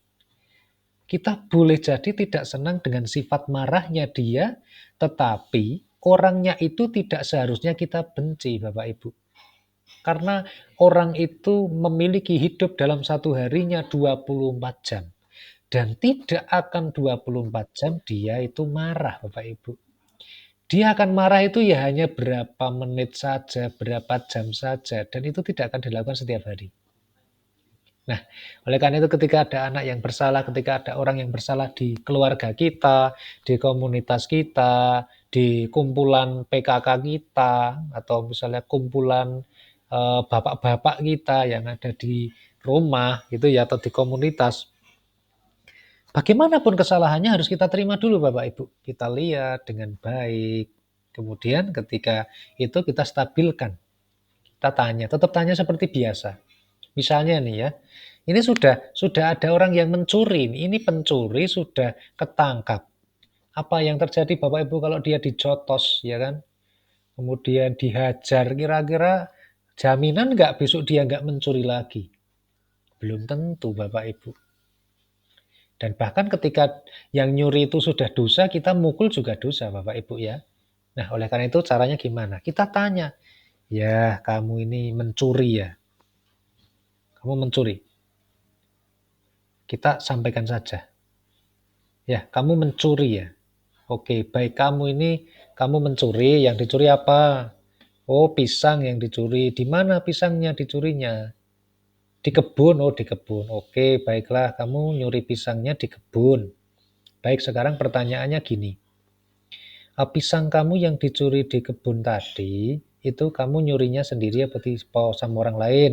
Kita boleh jadi tidak senang dengan sifat marahnya dia, tetapi orangnya itu tidak seharusnya kita benci, Bapak Ibu. Karena orang itu memiliki hidup dalam satu harinya 24 jam. Dan tidak akan 24 jam dia itu marah, Bapak Ibu. Dia akan marah itu ya hanya berapa menit saja, berapa jam saja, dan itu tidak akan dilakukan setiap hari. Nah, oleh karena itu ketika ada anak yang bersalah, ketika ada orang yang bersalah di keluarga kita, di komunitas kita, di kumpulan PKK kita, atau misalnya kumpulan bapak-bapak kita yang ada di rumah gitu ya, atau di komunitas, bagaimanapun kesalahannya harus kita terima dulu Bapak Ibu. Kita lihat dengan baik. Kemudian ketika itu kita stabilkan. Kita tanya, tetap tanya seperti biasa. Misalnya nih ya, ini sudah ada orang yang mencuri, ini pencuri sudah ketangkap. Apa yang terjadi Bapak Ibu kalau dia dijotos, ya kan? Kemudian dihajar, kira-kira jaminan nggak besok dia nggak mencuri lagi? Belum tentu Bapak Ibu. Dan bahkan ketika yang nyuri itu sudah dosa, kita mukul juga dosa Bapak Ibu ya. Nah oleh karena itu caranya gimana? Kita tanya, ya kamu ini mencuri ya? Kamu mencuri? Kita sampaikan saja. Ya, kamu mencuri ya? Oke, baik kamu mencuri, yang dicuri apa? Oh, pisang yang dicuri. Di mana pisangnya dicurinya? Di kebun. Oh, di kebun. Oke, baiklah, kamu nyuri pisangnya di kebun. Baik, sekarang pertanyaannya gini. Pisang kamu yang dicuri di kebun tadi, itu kamu nyurinya sendiri apa sama orang lain?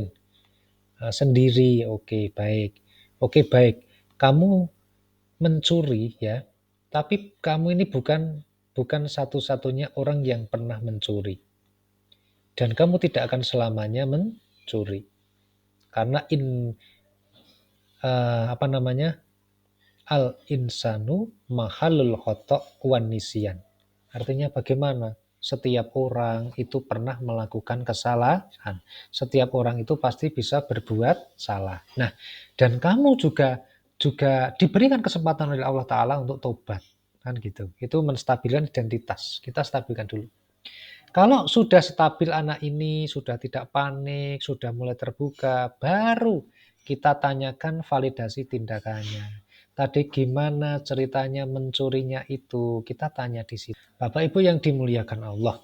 Sendiri. Oke, baik. Oke, baik. Kamu mencuri ya, tapi kamu ini bukan satu-satunya orang yang pernah mencuri. Dan kamu tidak akan selamanya mencuri. Karena apa namanya? Al insanu mahalul khata' wan nisyan. Artinya bagaimana? Setiap orang itu pernah melakukan kesalahan. Setiap orang itu pasti bisa berbuat salah. Nah, dan kamu juga diberikan kesempatan oleh Allah Ta'ala untuk tobat. Kan gitu. Itu menstabilkan identitas. Kita stabilkan dulu. Kalau sudah stabil anak ini, sudah tidak panik, sudah mulai terbuka, baru kita tanyakan validasi tindakannya. Tadi gimana ceritanya mencurinya itu? Kita tanya di situ. Bapak Ibu yang dimuliakan Allah.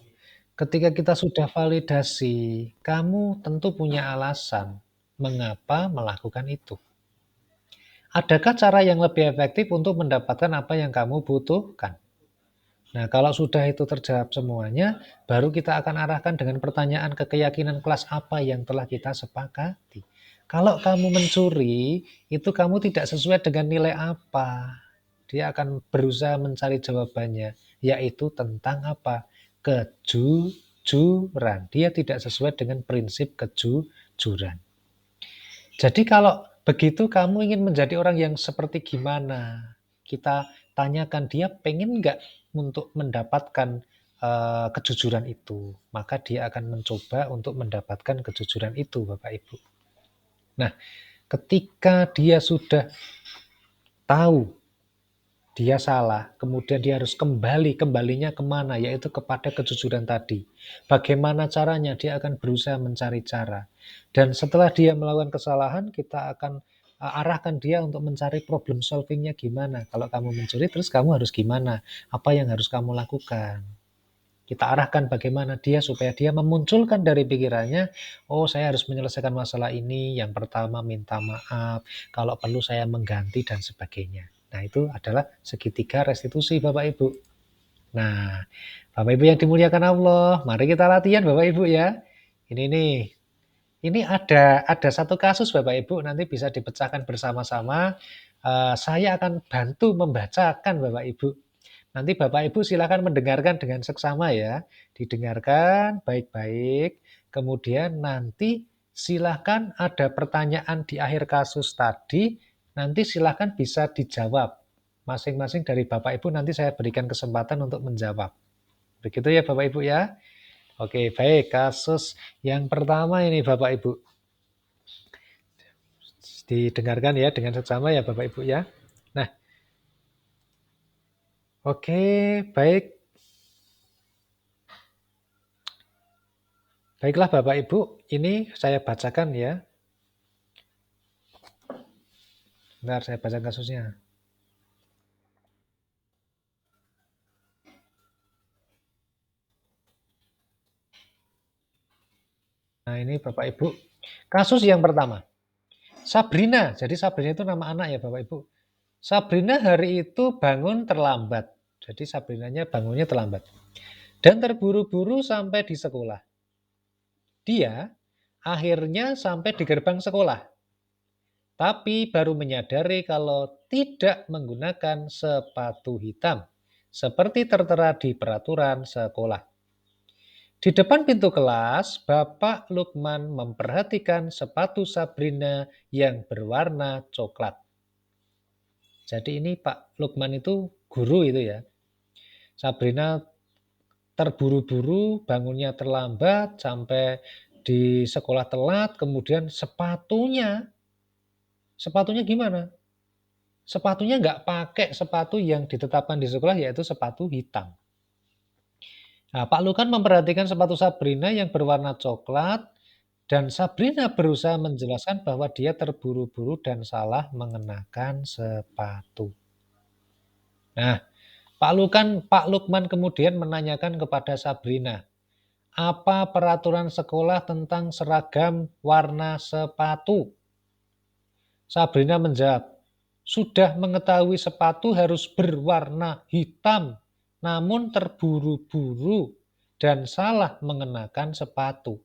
Ketika kita sudah validasi, kamu tentu punya alasan mengapa melakukan itu. Adakah cara yang lebih efektif untuk mendapatkan apa yang kamu butuhkan? Nah, kalau sudah itu terjawab semuanya, baru kita akan arahkan dengan pertanyaan ke keyakinan kelas apa yang telah kita sepakati. Kalau kamu mencuri, itu kamu tidak sesuai dengan nilai apa. Dia akan berusaha mencari jawabannya, yaitu tentang apa? Kejujuran. Dia tidak sesuai dengan prinsip kejujuran. Jadi kalau begitu kamu ingin menjadi orang yang seperti gimana? Kita tanyakan dia pengen nggak untuk mendapatkan kejujuran itu. Maka dia akan mencoba untuk mendapatkan kejujuran itu, Bapak Ibu. Nah, ketika dia sudah tahu dia salah, kemudian dia harus kembalinya kemana? Yaitu kepada kejujuran tadi. Bagaimana caranya? Dia akan berusaha mencari cara. Dan setelah dia melakukan kesalahan, kita akan arahkan dia untuk mencari problem solvingnya gimana. Kalau kamu mencuri, terus kamu harus gimana? Apa yang harus kamu lakukan? Kita arahkan bagaimana dia supaya dia memunculkan dari pikirannya, oh saya harus menyelesaikan masalah ini, yang pertama minta maaf, kalau perlu saya mengganti dan sebagainya. Nah itu adalah segitiga restitusi Bapak Ibu. Nah Bapak Ibu yang dimuliakan Allah, mari kita latihan Bapak Ibu ya. Ini nih, ini ada satu kasus Bapak Ibu, nanti bisa dipecahkan bersama-sama. Saya akan bantu membacakan Bapak Ibu. Nanti Bapak Ibu silakan mendengarkan dengan seksama ya. Didengarkan baik-baik. Kemudian nanti silakan ada pertanyaan di akhir kasus tadi. Nanti silakan bisa dijawab. Masing-masing dari Bapak Ibu nanti saya berikan kesempatan untuk menjawab. Begitu ya Bapak Ibu ya. Oke, baik. Kasus yang pertama ini Bapak Ibu. Didengarkan ya dengan seksama ya Bapak Ibu ya. Nah, oke, baik. Baiklah Bapak Ibu, ini saya bacakan ya. Bentar, saya baca kasusnya. Nah, ini Bapak Ibu. Kasus yang pertama. Sabrina. Jadi Sabrina itu nama anak ya Bapak Ibu. Sabrina hari itu bangun terlambat. Jadi Sabrinanya bangunnya terlambat. Dan terburu-buru sampai di sekolah. Dia akhirnya sampai di gerbang sekolah. Tapi baru menyadari kalau tidak menggunakan sepatu hitam. Seperti tertera di peraturan sekolah. Di depan pintu kelas, Bapak Lukman memperhatikan sepatu Sabrina yang berwarna coklat. Jadi ini Pak Lukman itu guru itu ya. Sabrina terburu-buru, bangunnya terlambat, sampai di sekolah telat, kemudian sepatunya gimana? Sepatunya nggak pakai sepatu yang ditetapkan di sekolah, yaitu sepatu hitam. Nah, Pak Lukan memperhatikan sepatu Sabrina yang berwarna coklat, dan Sabrina berusaha menjelaskan bahwa dia terburu-buru dan salah mengenakan sepatu. Nah, Pak Lukman kemudian menanyakan kepada Sabrina, apa peraturan sekolah tentang seragam warna sepatu? Sabrina menjawab, sudah mengetahui sepatu harus berwarna hitam, namun terburu-buru dan salah mengenakan sepatu.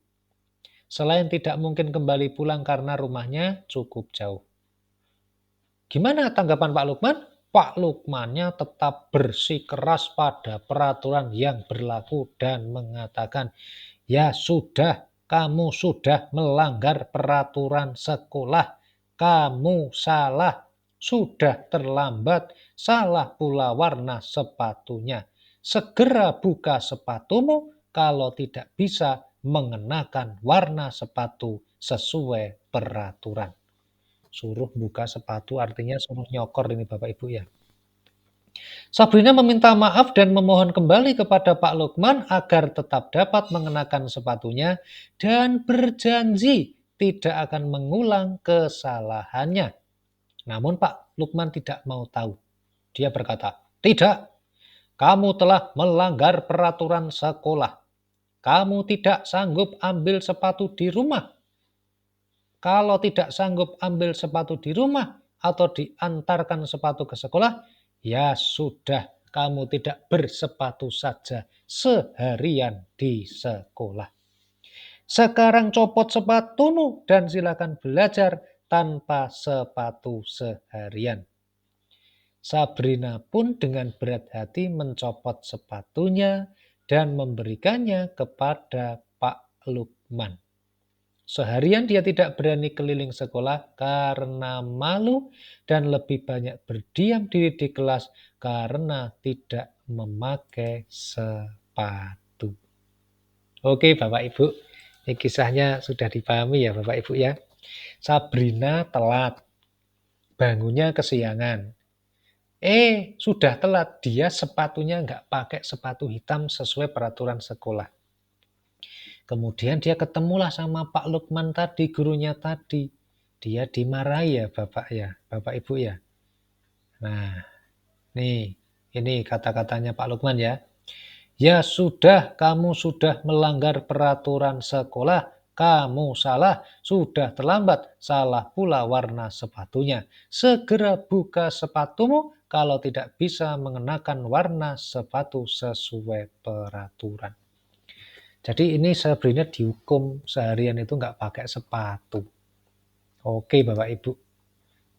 Selain tidak mungkin kembali pulang karena rumahnya cukup jauh. Gimana tanggapan Pak Lukman? Pak Lukmannya tetap bersikeras pada peraturan yang berlaku dan mengatakan, ya sudah, kamu sudah melanggar peraturan sekolah. Kamu salah, sudah terlambat, salah pula warna sepatunya. Segera buka sepatumu kalau tidak bisa mengenakan warna sepatu sesuai peraturan. Suruh buka sepatu artinya suruh nyokor ini Bapak Ibu ya. Sabrina meminta maaf dan memohon kembali kepada Pak Lukman agar tetap dapat mengenakan sepatunya dan berjanji tidak akan mengulang kesalahannya. Namun Pak Lukman tidak mau tahu. Dia berkata, tidak, kamu telah melanggar peraturan sekolah. Kamu tidak sanggup ambil sepatu di rumah. Kalau tidak sanggup ambil sepatu di rumah atau diantarkan sepatu ke sekolah, ya sudah, kamu tidak bersepatu saja seharian di sekolah. Sekarang copot sepatumu dan silakan belajar tanpa sepatu seharian. Sabrina pun dengan berat hati mencopot sepatunya dan memberikannya kepada Pak Lukman. Seharian dia tidak berani keliling sekolah karena malu dan lebih banyak berdiam diri di kelas karena tidak memakai sepatu. Oke Bapak Ibu, ini kisahnya sudah dipahami ya Bapak Ibu ya. Sabrina telat, bangunnya kesiangan. Sudah telat, dia sepatunya nggak pakai sepatu hitam sesuai peraturan sekolah. Kemudian dia ketemulah sama Pak Lukman tadi, gurunya tadi. Dia dimarahi ya Bapak ya, Bapak Ibu ya. Nah, nih, ini kata-katanya Pak Lukman ya. Ya sudah, kamu sudah melanggar peraturan sekolah. Kamu salah, sudah terlambat, salah pula warna sepatunya. Segera buka sepatumu kalau tidak bisa mengenakan warna sepatu sesuai peraturan. Jadi ini Sabrina dihukum seharian itu nggak pakai sepatu. Oke Bapak Ibu,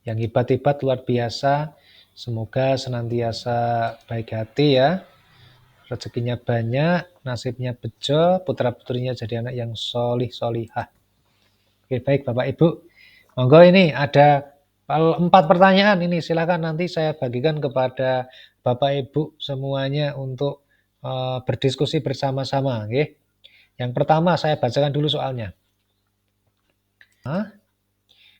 yang hebat-hebat luar biasa. Semoga senantiasa baik hati ya. Rezekinya banyak, nasibnya bejo, putra-putrinya jadi anak yang solih-solihah. Oke, baik Bapak Ibu. Monggo ini ada 4 pertanyaan ini, silakan nanti saya bagikan kepada Bapak Ibu semuanya untuk berdiskusi bersama-sama, nggih. Yang pertama saya bacakan dulu soalnya.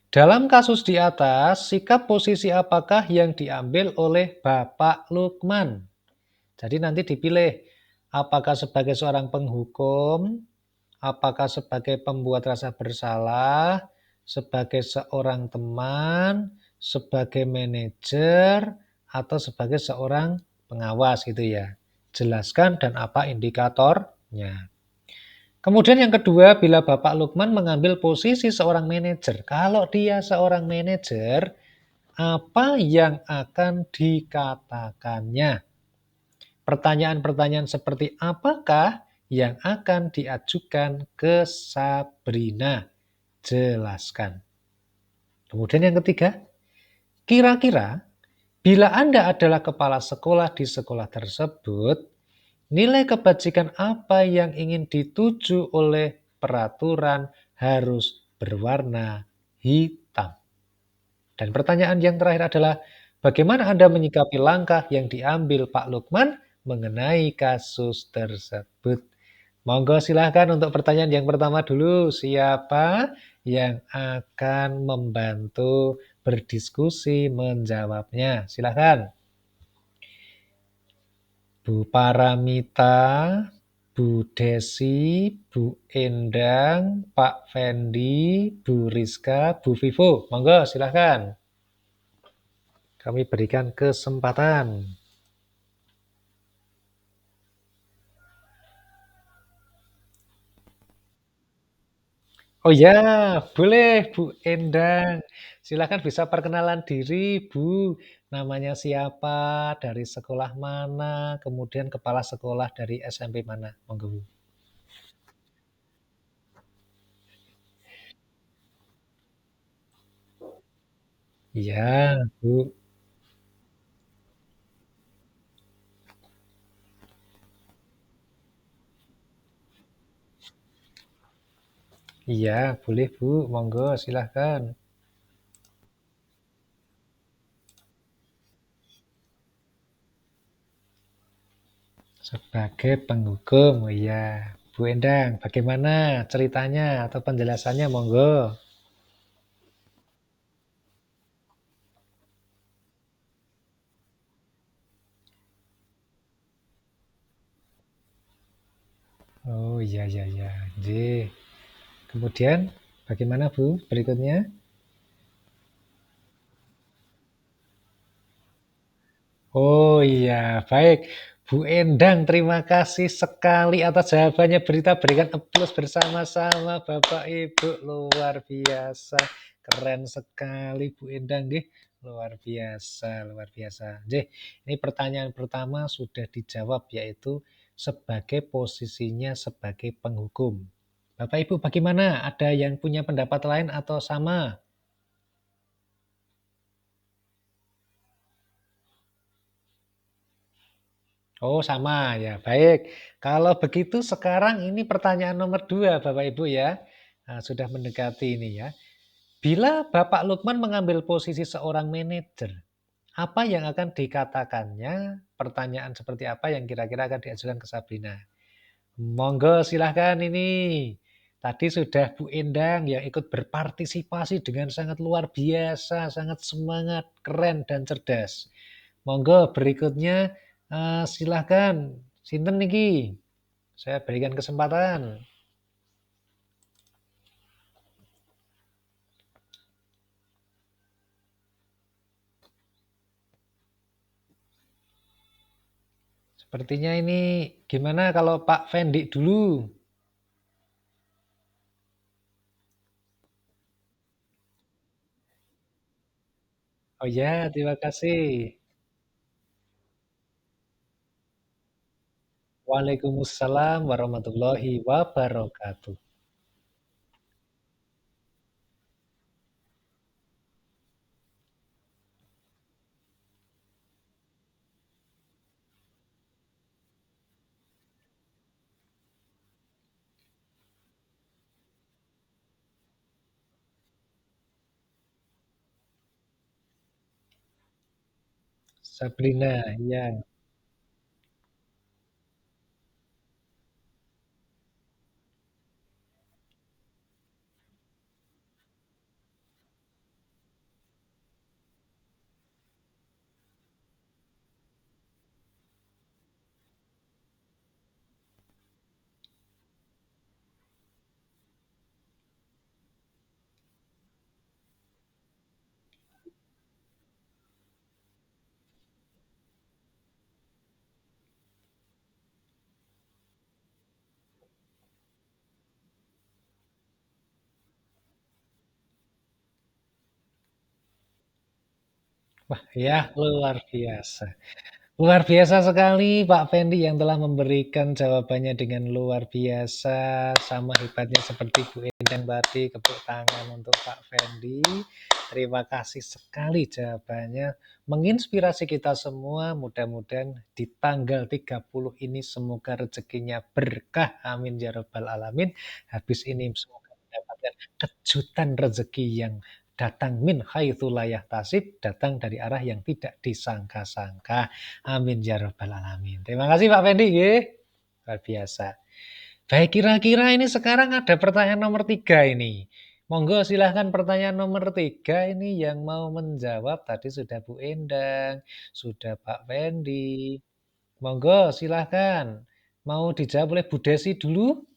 Dalam kasus di atas, sikap posisi apakah yang diambil oleh Bapak Lukman? Jadi nanti dipilih apakah sebagai seorang penghukum, apakah sebagai pembuat rasa bersalah, sebagai seorang teman, sebagai manajer, atau sebagai seorang pengawas gitu ya. Jelaskan dan apa indikatornya. Kemudian yang kedua, bila Bapak Lukman mengambil posisi seorang manajer. Kalau dia seorang manajer, apa yang akan dikatakannya? Pertanyaan-pertanyaan seperti apakah yang akan diajukan ke Sabrina? Jelaskan. Kemudian yang ketiga, kira-kira bila Anda adalah kepala sekolah di sekolah tersebut, nilai kebajikan apa yang ingin dituju oleh peraturan harus berwarna hitam? Dan pertanyaan yang terakhir adalah, bagaimana Anda menyikapi langkah yang diambil Pak Lukman mengenai kasus tersebut? Monggo silahkan untuk pertanyaan yang pertama dulu. Siapa yang akan membantu berdiskusi menjawabnya? Silahkan. Bu Paramita, Bu Desi, Bu Endang, Pak Fendi, Bu Rizka, Bu Vivo. Monggo silahkan. Kami berikan kesempatan. Oh ya, boleh Bu Endang. Silakan bisa perkenalan diri, Bu. Namanya siapa, dari sekolah mana, kemudian kepala sekolah dari SMP mana. Monggo, Bu. Iya, Bu. Iya, boleh, Bu. Monggo, silahkan. Sebagai penghukum, oh iya. Bu Endang, bagaimana ceritanya atau penjelasannya? Monggo. Oh iya, iya, iya. Nggih. Kemudian bagaimana, Bu, berikutnya? Oh iya, baik. Bu Endang, terima kasih sekali atas jawabannya. Berita berikan aplaus bersama-sama Bapak Ibu. Luar biasa. Keren sekali Bu Endang, nggih. Luar biasa, luar biasa. Nggih, ini pertanyaan pertama sudah dijawab, yaitu sebagai posisinya sebagai penghukum. Bapak Ibu bagaimana? Ada yang punya pendapat lain atau sama? Oh sama ya, baik. Kalau begitu sekarang ini pertanyaan nomor 2 Bapak Ibu ya. Nah, sudah mendekati ini ya. Bila Bapak Lukman mengambil posisi seorang manajer, apa yang akan dikatakannya? Pertanyaan seperti apa yang kira-kira akan diajukan ke Sabrina? Monggo silahkan ini. Tadi sudah Bu Endang yang ikut berpartisipasi dengan sangat luar biasa, sangat semangat, keren dan cerdas. Monggo berikutnya, silahkan, sinten niki? Saya berikan kesempatan. Sepertinya ini gimana kalau Pak Fendi dulu? Oh ya, terima kasih. Waalaikumsalam warahmatullahi wabarakatuh. Sabrina, ya. Wah, ya luar biasa. Luar biasa sekali Pak Fendi yang telah memberikan jawabannya dengan luar biasa, sama hebatnya seperti Bu Endang tadi, tepuk tangan untuk Pak Fendi. Terima kasih sekali jawabannya, menginspirasi kita semua, mudah-mudahan di tanggal 30 ini semoga rezekinya berkah, amin ya rabbal alamin. Habis ini semoga mendapatkan kejutan rezeki yang datang min haitsu la yahtasib, datang dari arah yang tidak disangka-sangka. Amin ya rabbal alamin. Terima kasih Pak Fendi nggih. Luar biasa. Baik, kira-kira ini sekarang ada pertanyaan nomor 3 ini. Monggo silahkan pertanyaan nomor 3 ini yang mau menjawab tadi sudah Bu Endang, sudah Pak Fendi. Monggo silahkan. Mau dijawab oleh Bu Desi dulu?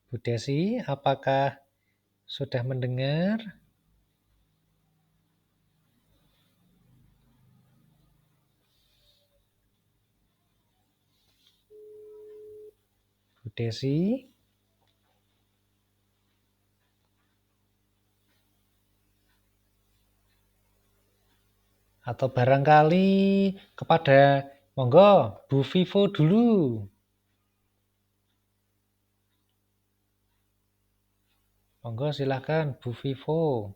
Bu Desi, apakah sudah mendengar? Bu Desi? Atau barangkali kepada monggo Bu Vivo dulu. Monggo silahkan Bu Vivo.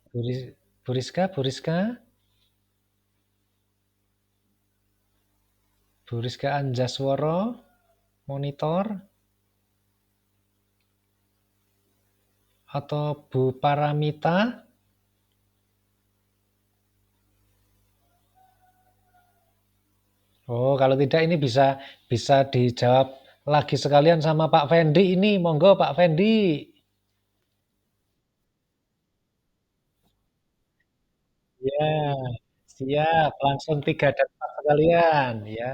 Bu Rizka, Bu Rizka, Bu Rizka Anjasworo, monitor, atau Bu Paramita. Oh, kalau tidak ini bisa bisa dijawab lagi sekalian sama Pak Fendi ini. Monggo Pak Fendi. Ya, siap. Langsung 3 dan 4 sekalian. Ya,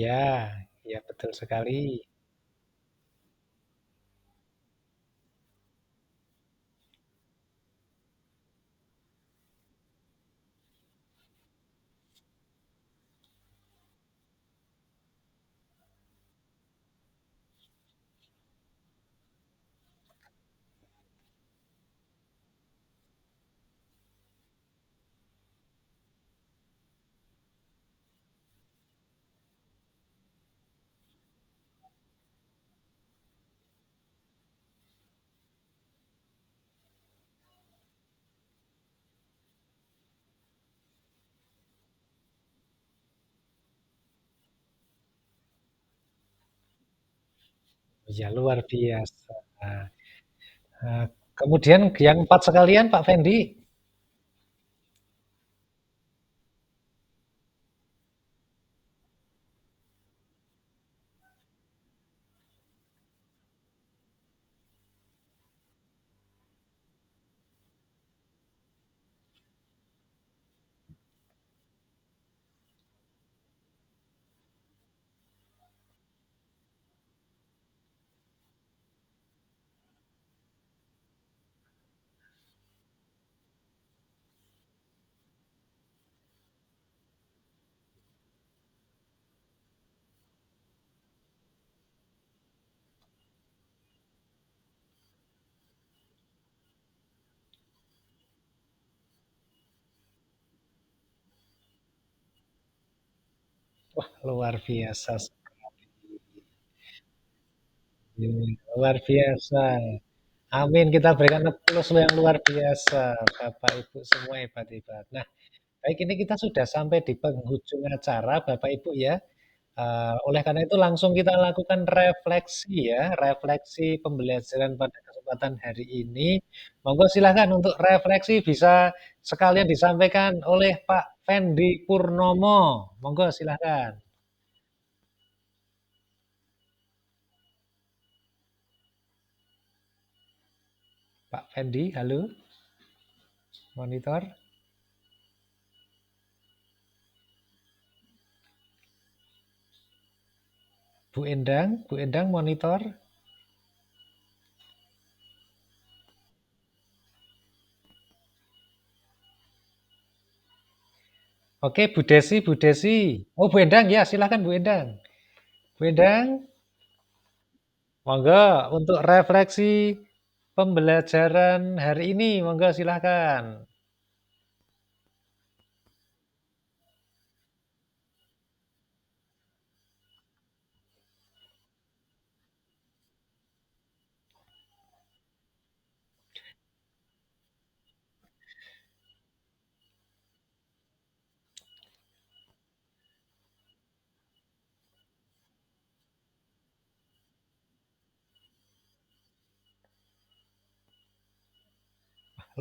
ya, ya betul sekali. Ya luar biasa. Nah, kemudian yang 4 sekalian Pak Fendi, wah luar biasa sekali. Luar biasa. Amin, kita berikan aplaus yang luar biasa. Bapak Ibu semua hebat-hebat. Nah, baik ini kita sudah sampai di penghujung acara Bapak Ibu ya. Oleh karena itu langsung kita lakukan refleksi ya, refleksi pembelajaran pada kesempatan hari ini. Monggo silahkan untuk refleksi bisa sekalian disampaikan oleh Pak Fendi Purnomo. Monggo silahkan. Pak Fendi, halo, monitor. Bu Endang monitor. Oke, Bu Desi, Bu Desi. Oh, Bu Endang ya, silahkan Bu Endang. Bu Endang, monggo untuk refleksi pembelajaran hari ini, monggo silahkan.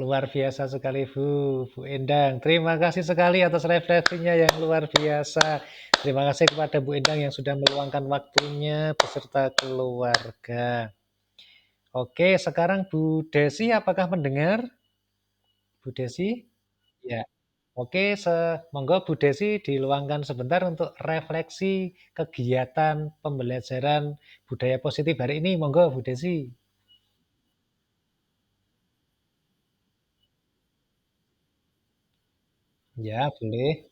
Luar biasa sekali Bu Endang. Terima kasih sekali atas refleksinya yang luar biasa. Terima kasih kepada Bu Endang yang sudah meluangkan waktunya beserta keluarga. Oke, sekarang Bu Desi apakah mendengar? Bu Desi? Ya. Oke, monggo Bu Desi diluangkan sebentar untuk refleksi kegiatan pembelajaran budaya positif hari ini. Monggo Bu Desi. Ya, boleh.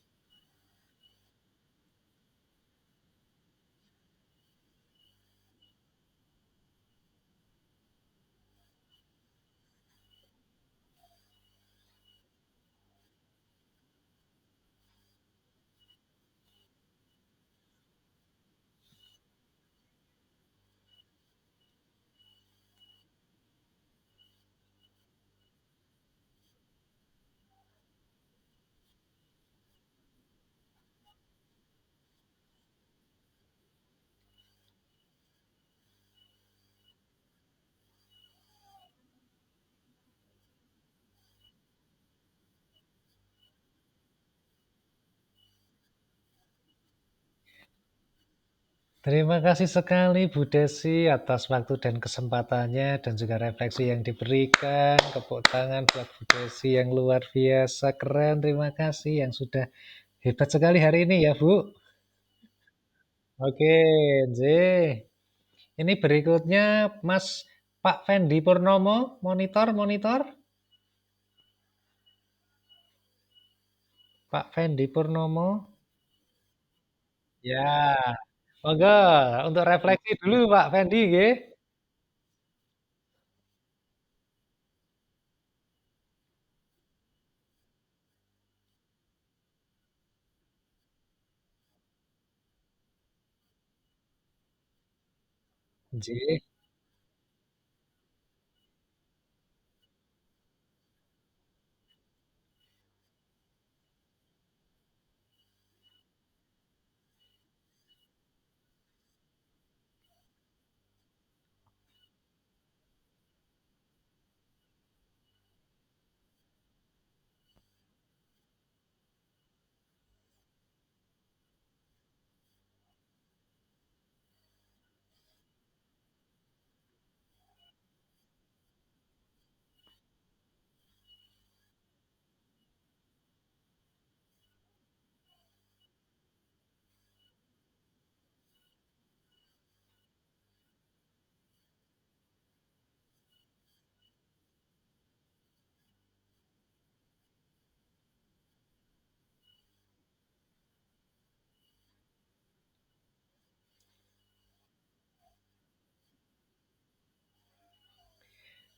Terima kasih sekali Bu Desi atas waktu dan kesempatannya dan juga refleksi yang diberikan. Tepuk tangan buat Bu Desi yang luar biasa keren. Terima kasih yang sudah hebat sekali hari ini ya Bu. Oke, J. Ini berikutnya Mas Pak Fendi Purnomo, monitor, monitor. Pak Fendi Purnomo. Ya, monggo untuk refleksi dulu Pak Fendi, nggih. Nggih.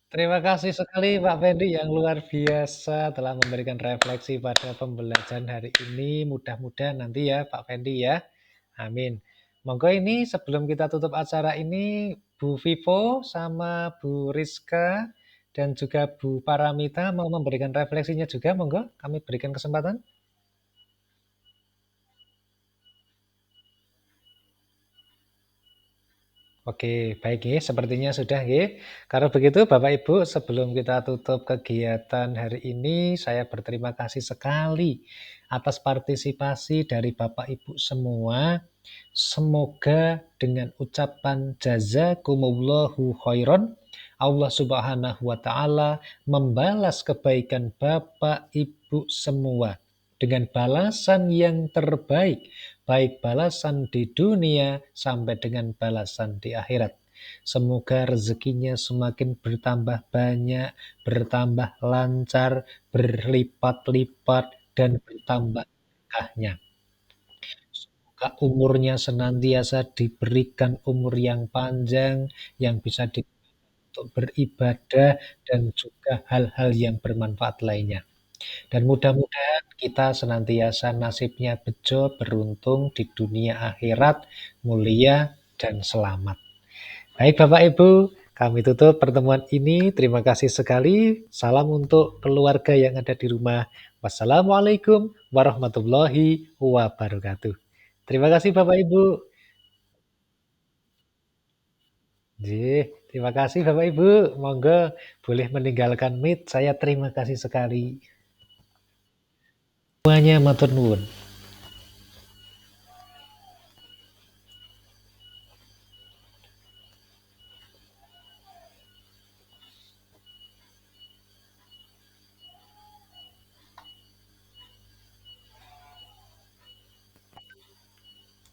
Terima kasih sekali Pak Fendi yang luar biasa telah memberikan refleksi pada pembelajaran hari ini. Mudah-mudahan nanti ya Pak Fendi ya. Amin. Monggo ini sebelum kita tutup acara ini, Bu Vivo sama Bu Rizka dan juga Bu Paramita mau memberikan refleksinya juga, monggo kami berikan kesempatan. Oke, baik nggih, sepertinya sudah nggih. Kalau begitu Bapak Ibu, sebelum kita tutup kegiatan hari ini, saya berterima kasih sekali atas partisipasi dari Bapak Ibu semua. Semoga dengan ucapan jazakumullahu khairan, Allah Subhanahu wa taala membalas kebaikan Bapak Ibu semua dengan balasan yang terbaik, baik balasan di dunia sampai dengan balasan di akhirat. Semoga rezekinya semakin bertambah banyak, bertambah lancar, berlipat-lipat, dan bertambah berkahnya. Semoga umurnya senantiasa diberikan umur yang panjang, yang bisa untuk beribadah, dan juga hal-hal yang bermanfaat lainnya. Dan mudah-mudahan kita senantiasa nasibnya bejo, beruntung di dunia akhirat, mulia, dan selamat. Baik Bapak Ibu, kami tutup pertemuan ini. Terima kasih sekali. Salam untuk keluarga yang ada di rumah. Wassalamualaikum warahmatullahi wabarakatuh. Terima kasih Bapak Ibu. Terima kasih Bapak Ibu. Monggo boleh meninggalkan Meet. Saya terima kasih sekali. Semuanya matur nuwun.